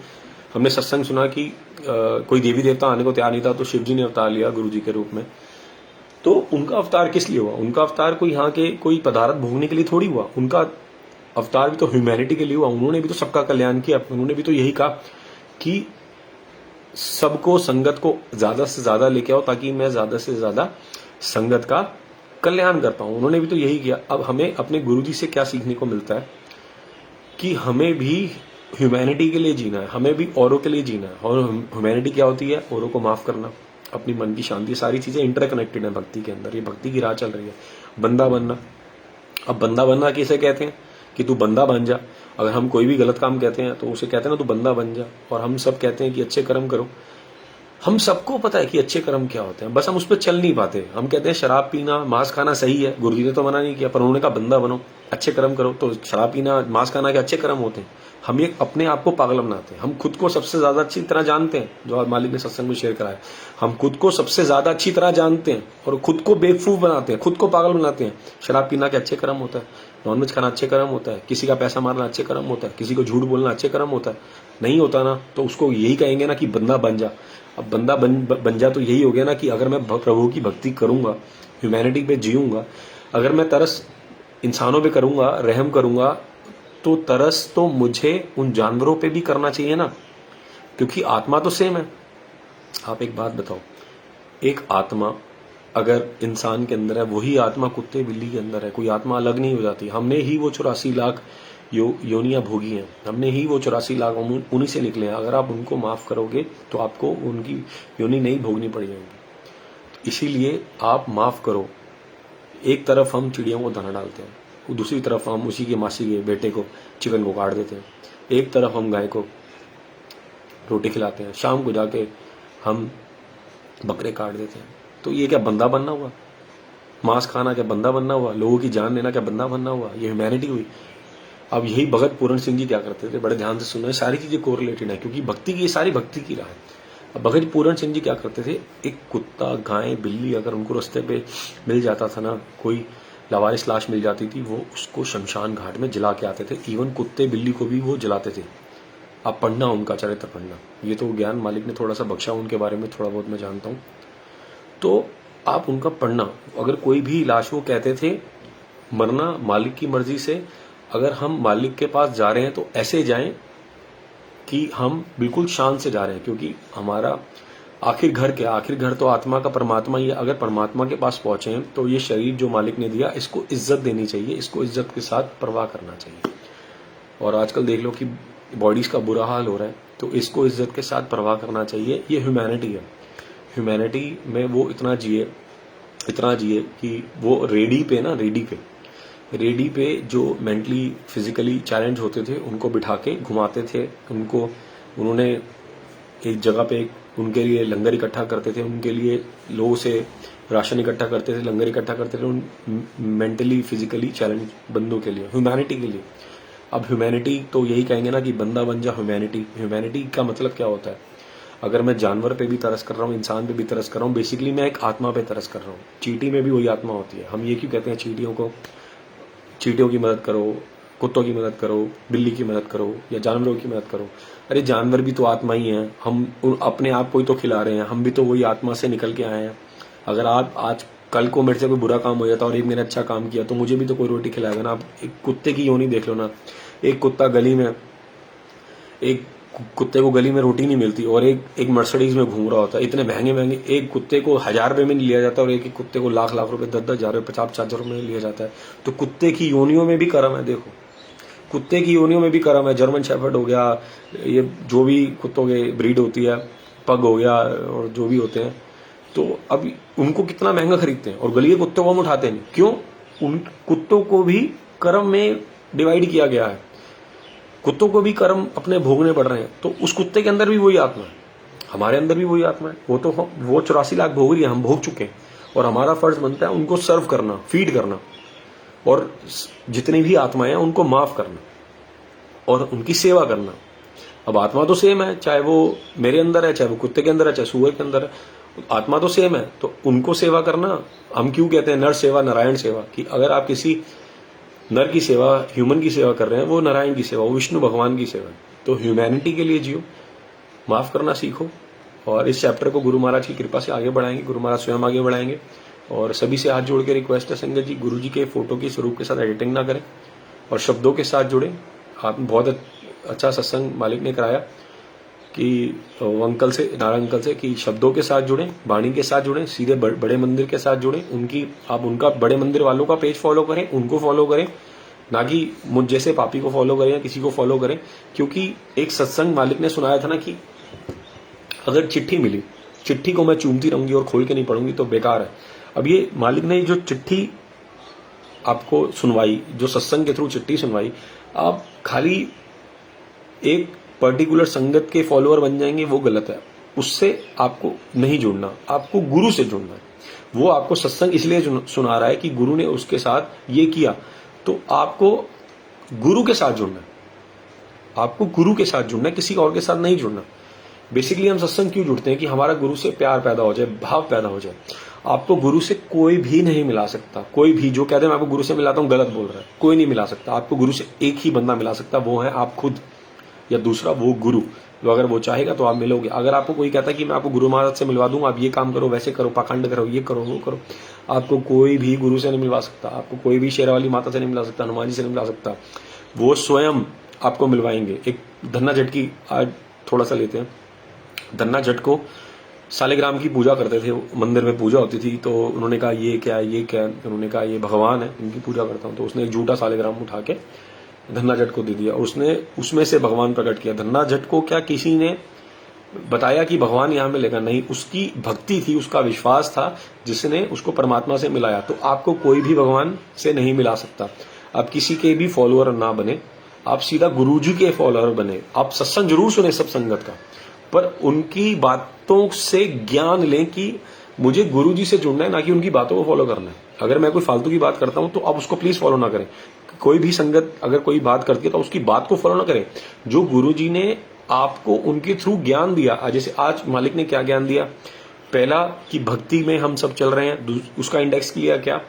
हमने सत्संग सुना कि कोई देवी देवता आने को तैयार नहीं था, तो शिव जी ने अवतार लिया गुरुजी के रूप में। तो उनका अवतार किस लिए हुआ? उनका अवतार कोई यहाँ के कोई पदार्थ भोगने के लिए थोड़ी हुआ। उनका अवतार भी तो ह्यूमैनिटी के लिए हुआ। उन्होंने भी तो सबका कल्याण किया। उन्होंने भी तो यही कहा कि सबको, संगत को ज्यादा से ज्यादा लेके आओ, ताकि मैं ज्यादा से ज्यादा संगत का कल्याण कर पाऊं। उन्होंने भी तो यही किया। अब हमें अपने गुरुजी से क्या सीखने को मिलता है? कि हमें भी ह्यूमैनिटी के लिए जीना है, हमें भी औरों के लिए जीना है। और ह्यूमैनिटी क्या होती है? औरों को माफ करना, अपनी मन की शांति। सारी चीजें इंटरकनेक्टेड है भक्ति के अंदर। ये भक्ति की राह चल रही है। बंदा बनना। अब बंदा बनना किसे कहते हैं? कि तू बंदा बन जा। अगर हम कोई भी गलत काम कहते हैं तो उसे कहते हैं ना तू बंदा बन जा। और हम सब कहते हैं कि अच्छे कर्म करो। हम सबको पता है कि अच्छे कर्म क्या होते हैं, बस हम उस पर चल नहीं पाते। हम कहते हैं शराब पीना मांस खाना सही है, गुरु जी ने तो मना नहीं किया, पर उन्होंने कहा बंदा बनो, अच्छे कर्म करो। तो शराब पीना मांस खाना के अच्छे कर्म होते हैं। हम ये अपने आप को पागल बनाते हैं। हम खुद को सबसे ज्यादा अच्छी तरह जानते हैं, जो आज मालिक ने सत्संग में शेयर कराया। हम खुद को सबसे ज्यादा अच्छी तरह जानते हैं और खुद को बेवकूफ बनाते हैं, खुद को पागल बनाते हैं। शराब पीना के अच्छे कर्म होता है, नॉनवेज खाना अच्छे कर्म होता है, किसी का पैसा मारना अच्छे कर्म होता है, किसी को झूठ बोलना अच्छे कर्म होता है। नहीं होता ना तो उसको यही कहेंगे ना कि बंदा बन जा। अब बंदा बन जा तो यही हो गया ना कि अगर मैं प्रभु की भक्ति करूंगा, ह्यूमैनिटी पे जीऊंगा, अगर मैं तरस इंसानों पे करूंगा, रहम करूंगा, तो तरस तो मुझे उन जानवरों पे भी करना चाहिए ना, क्योंकि आत्मा तो सेम है। आप एक बात बताओ, एक आत्मा अगर इंसान के अंदर है, वही आत्मा कुत्ते बिल्ली के अंदर है, कोई आत्मा अलग नहीं हो जाती। हमने ही वो 84 लाख योनियां भोगी हैं, हमने ही वो 84 लाख उन्हीं से निकले हैं। अगर आप उनको माफ करोगे तो आपको उनकी योनि नहीं भोगनी पड़ जाएगी। इसीलिए आप माफ करो। एक तरफ हम चिड़ियों को दाना डालते हैं, दूसरी तरफ हम उसी के मासी के बेटे को चिकन को काट देते हैं। एक तरफ हम गाय को रोटी खिलाते हैं, शाम को जाके हम बकरे काट देते हैं। तो ये क्या बंदा बनना हुआ? मांस खाना क्या बंदा बनना हुआ? लोगों की जान लेना क्या बंदा बनना हुआ? ये ह्यूमैनिटी हुई। अब यही भगत पूरण सिंह जी क्या करते थे, बड़े ध्यान से सुनना, सारी चीजें कोरिलेटेड है, क्योंकि भक्ति की, ये सारी भक्ति की राह है। अब भगत पूरण सिंह जी क्या करते थे, एक कुत्ता गाय बिल्ली अगर उनको रास्ते पे मिल जाता था ना, कोई लावारिस लाश मिल जाती थी, वो उसको शमशान घाट में जला के आते थे। इवन कुत्ते बिल्ली को भी वो जलाते थे। आप पढ़ना उनका चरित्र पढ़ना, ये तो ज्ञान मालिक ने थोड़ा सा बख्शा, उनके बारे में थोड़ा बहुत मैं जानता हूँ, तो आप उनका पढ़ना। अगर कोई भी लाश, वो कहते थे मरना मालिक की मर्जी से, अगर हम मालिक के पास जा रहे हैं तो ऐसे जाएं कि हम बिल्कुल शान से जा रहे हैं, क्योंकि हमारा आखिर घर क्या, आखिर घर तो आत्मा का परमात्मा ही है। अगर परमात्मा के पास पहुंचे हैं तो ये शरीर जो मालिक ने दिया, इसको इज्जत देनी चाहिए, इसको इज्जत के साथ परवाह करना चाहिए। और आजकल देख लो कि बॉडीज का बुरा हाल हो रहा है, तो इसको इज्जत के साथ परवाह करना चाहिए। ये ह्यूमैनिटी है। ह्यूमैनिटी में वो इतना जिए कि वो रेडी पे जो मेंटली फिजिकली चैलेंज होते थे उनको बिठा के घुमाते थे। उन्होंने एक जगह पे उनके लिए लंगर इकट्ठा करते थे, उनके लिए लोगों से राशन इकट्ठा करते थे, लंगर इकट्ठा करते थे, उन मेंटली फिजिकली चैलेंज बंदों के लिए, ह्यूमैनिटी के लिए। अब ह्यूमैनिटी तो यही कहेंगे ना कि बंदा बन जा। ह्यूमैनिटी का मतलब क्या होता है? अगर मैं जानवर पे भी तरस कर रहा हूँ, इंसान पे भी तरस कर रहा हूँ, बेसिकली मैं एक आत्मा पे तरस कर रहा हूँ। चींटी में भी वही आत्मा होती है। हम ये क्यों कहते हैं चींटियों की मदद करो, कुत्तों की मदद करो, बिल्ली की मदद करो या जानवरों की मदद करो? अरे जानवर भी तो आत्मा ही है। हम अपने आप को ही तो खिला रहे हैं, हम भी तो वही आत्मा से निकल के आए हैं। अगर आप आज कल को मेरे से कोई बुरा काम हो जाता और एक मैंने अच्छा काम किया तो मुझे भी तो कोई रोटी खिलाएगा ना। आप एक कुत्ते की योनि देख लो ना, एक कुत्ता गली में, एक कुत्ते को गली में रोटी नहीं मिलती और एक मर्सिडीज में घूम रहा होता है। इतने महंगे एक कुत्ते को 1000 रुपए में नहीं लिया जाता और एक कुत्ते को लाख रुपए, 10,000 रुपए, 50,000 रुपए में लिया जाता है। तो कुत्ते की योनियों में भी कर्म है। देखो, कुत्ते की योनियों में भी कर्म है। जर्मन शेफर्ड हो गया, ये जो भी कुत्तों के ब्रीड होती है, पग हो गया और जो भी होते हैं, तो अब उनको कितना महंगा खरीदते हैं और गली के कुत्तों को हम उठाते नहीं। क्यों? उन कुत्तों को भी कर्म में डिवाइड किया गया है। कुत्तों को भी कर्म अपने भोगने पड़ रहे हैं। तो उस कुत्ते के अंदर भी वही आत्मा है, हमारे अंदर भी वही आत्मा है। वो 84 लाख भोग रही है, हम भोग चुके हैं और हमारा फर्ज बनता है उनको सर्व करना, फीड करना और जितनी भी आत्माएं हैं उनको माफ करना और उनकी सेवा करना। अब आत्मा तो सेम है, चाहे वो मेरे अंदर है, चाहे वो कुत्ते के अंदर है, चाहे सुअर के अंदर है, आत्मा तो सेम है। तो उनको सेवा करना। हम क्यों कहते हैं नर सेवा नारायण सेवा, कि अगर आप किसी नर की सेवा, ह्यूमन की सेवा कर रहे हैं, वो नारायण की सेवा, वो विष्णु भगवान की सेवा। तो ह्यूमैनिटी के लिए जियो, माफ करना सीखो और इस चैप्टर को गुरु महाराज की कृपा से आगे बढ़ाएंगे। गुरु महाराज स्वयं आगे बढ़ाएंगे और सभी से हाथ जोड़ के रिक्वेस्ट है, संगत जी, गुरु जी के फोटो की स्वरूप के साथ एडिटिंग ना करें और शब्दों के साथ जुड़े। आप बहुत अच्छा सत्संग मालिक ने कराया कि अंकल से, नारायण अंकल से, कि शब्दों के साथ जुड़े, वाणी के साथ जुड़े, सीधे बड़े मंदिर के साथ जुड़े। आप उनका बड़े मंदिर वालों का पेज फॉलो करें, उनको फॉलो करें, ना कि मुझ जैसे पापी को फॉलो करें या किसी को फॉलो करें। क्योंकि एक सत्संग मालिक ने सुनाया था ना कि अगर चिट्ठी मिली, चिट्ठी को मैं चूमती रहूंगी और खोल के नहीं पढ़ूंगी तो बेकार है। अब ये मालिक ने जो चिट्ठी आपको सुनवाई, जो सत्संग के थ्रू चिट्ठी सुनवाई, आप खाली एक पर्टिकुलर संगत के फॉलोअर बन जाएंगे, वो गलत है। उससे आपको नहीं जुड़ना, आपको गुरु से जुड़ना है। वो आपको सत्संग इसलिए सुना रहा है कि गुरु ने उसके साथ ये किया, तो आपको गुरु के साथ जुड़ना है, आपको गुरु के साथ जुड़ना है, किसी और के साथ नहीं जुड़ना। बेसिकली हम सत्संग क्यों जुड़ते हैं कि हमारा गुरु से प्यार पैदा हो जाए, भाव पैदा हो जाए। आपको गुरु से कोई भी नहीं मिला सकता, कोई भी जो कहते हैं मैं आपको गुरु से मिलाता हूं, गलत बोल रहा है। कोई नहीं मिला सकता आपको गुरु से, एक ही बंदा मिला सकता, वो है आप खुद, या दूसरा वो गुरु। तो अगर वो चाहेगा तो आप मिलोगे। अगर आपको कोई कहता है कि मैं आपको गुरु महाराज से मिलवा दूंगा, आप ये काम करो, वैसे करो, पाखंड करो, ये करो, वो करो, आपको कोई भी गुरु से नहीं मिलवा सकता, आपको कोई भी शेरावाली माता से नहीं मिला सकता, हनुमान जी से नहीं मिला सकता। वो स्वयं आपको मिलवाएंगे। एक धन्ना जट की आज थोड़ा सा लेते हैं। धन्ना जट को सालिग्राम की पूजा करते थे, मंदिर में पूजा होती थी, तो उन्होंने कहा ये क्या है, ये क्या है? उन्होंने कहा ये भगवान है, इनकी पूजा करता हूं। तो उसने एक झूठा सालिग्राम उठा के धन्ना जट को दे दिया, उसने उसमें से भगवान प्रकट किया। धन्ना जट को क्या किसी ने बताया कि भगवान यहां मिलेगा? नहीं, उसकी भक्ति थी, उसका विश्वास था, जिसने उसको परमात्मा से मिलाया। तो आपको कोई भी भगवान से नहीं मिला सकता। आप किसी के भी फॉलोअर ना बने, आप सीधा गुरुजी के फॉलोअर बने। आप सत्संग जरूर सुने सब संगत का, पर उनकी बातों से ज्ञान लें कि मुझे गुरुजी से जुड़ना है, ना कि उनकी बातों को फॉलो करना है। अगर मैं कोई फालतू की बात करता हूं तो आप उसको प्लीज फॉलो ना करें। कोई भी संगत अगर कोई बात करती है तो उसकी बात को फॉलो ना करें। जो गुरुजी ने आपको उनके थ्रू ज्ञान दिया, जैसे आज मालिक ने क्या ज्ञान दिया? पहला कि भक्ति में हम सब चल रहे हैं, उसका इंडेक्स किया क्या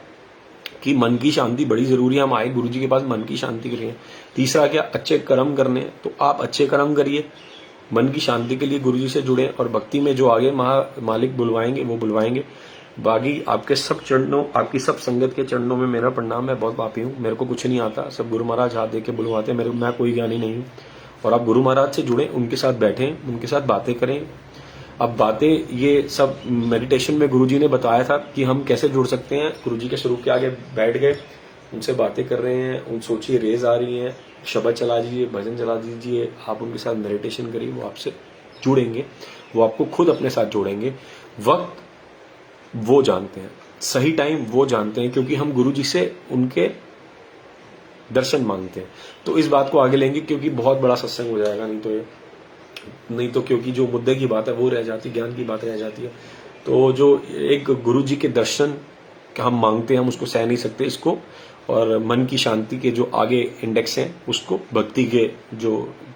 कि मन की शांति बड़ी जरूरी है, हम आए गुरुजी के पास मन की शांति के लिए। तीसरा क्या? अच्छे कर्म करने, तो आप अच्छे कर्म करिए, मन की शांति के लिए गुरुजी से जुड़े, और भक्ति में जो आगे मालिक बुलवाएंगे वो बुलवाएंगे। बाकी आपके सब चरणों, आपकी सब संगत के चरणों में मेरा प्रणाम। मैं बहुत पापी हूँ, मेरे को कुछ नहीं आता, सब गुरु महाराज हाथ दे के बुलवाते हैं। मैं कोई ज्ञानी नहीं हूँ। और आप गुरु महाराज से जुड़े, उनके साथ बैठें, उनके साथ बातें करें। अब बातें ये सब मेडिटेशन में गुरुजी ने बताया था कि हम कैसे जुड़ सकते हैं। गुरुजी के स्वरूप के आगे बैठ गए, उनसे बातें कर रहे हैं, उन सोचिए रेज आ रही हैं, शब्द चला दीजिए, भजन चला दीजिए, आप उनके साथ मेडिटेशन करिए, वो आपसे जुड़ेंगे, वो आपको खुद अपने साथ जोड़ेंगे। वक्त वो जानते हैं, सही टाइम वो जानते हैं, क्योंकि हम गुरुजी से उनके दर्शन मांगते हैं। तो इस बात को आगे लेंगे, क्योंकि बहुत बड़ा सत्संग हो जाएगा, नहीं तो क्योंकि जो मुद्दे की बात है वो रह जाती, ज्ञान की बात रह जाती है। तो जो एक गुरुजी के दर्शन हम मांगते हैं, हम उसको सह नहीं सकते इसको, और मन की शांति के जो आगे इंडेक्स हैं उसको, भक्ति के जो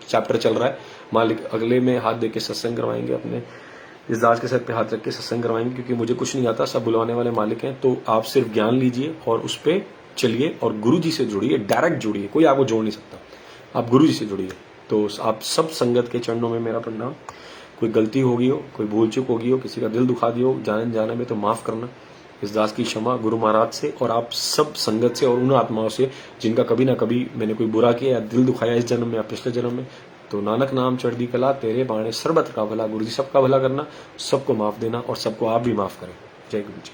चैप्टर चल रहा है, मालिक अगले में हाथ दे के सत्संग करवाएंगे, अपने इस दास के सर पे हाथ रख के सत्संग करवाएंगे, क्योंकि मुझे कुछ नहीं आता, सब बुलवाने वाले मालिक हैं। तो आप सिर्फ ज्ञान लीजिए और उस पर चलिए, और गुरुजी से जुड़िए, डायरेक्ट जुड़िए, कोई आपको जोड़ नहीं सकता, आप गुरुजी से जुड़िए। तो आप सब संगत के चरणों में मेरा प्रणाम। कोई गलती होगी हो, कोई भूल चूक होगी हो, किसी का दिल दुखा दिया हो जाने जाने में, तो माफ करना। इस दास की क्षमा गुरु महाराज से और आप सब संगत से, और उन आत्माओं से जिनका कभी ना कभी मैंने कोई बुरा किया या दिल दुखाया इस जन्म में या पिछले जन्म में। तो नानक नाम चढ़दी कला, तेरे बाणे सर्बत का भला। गुरु जी सबका भला करना, सबको माफ देना, और सबको आप भी माफ करें। जय गुरु जी।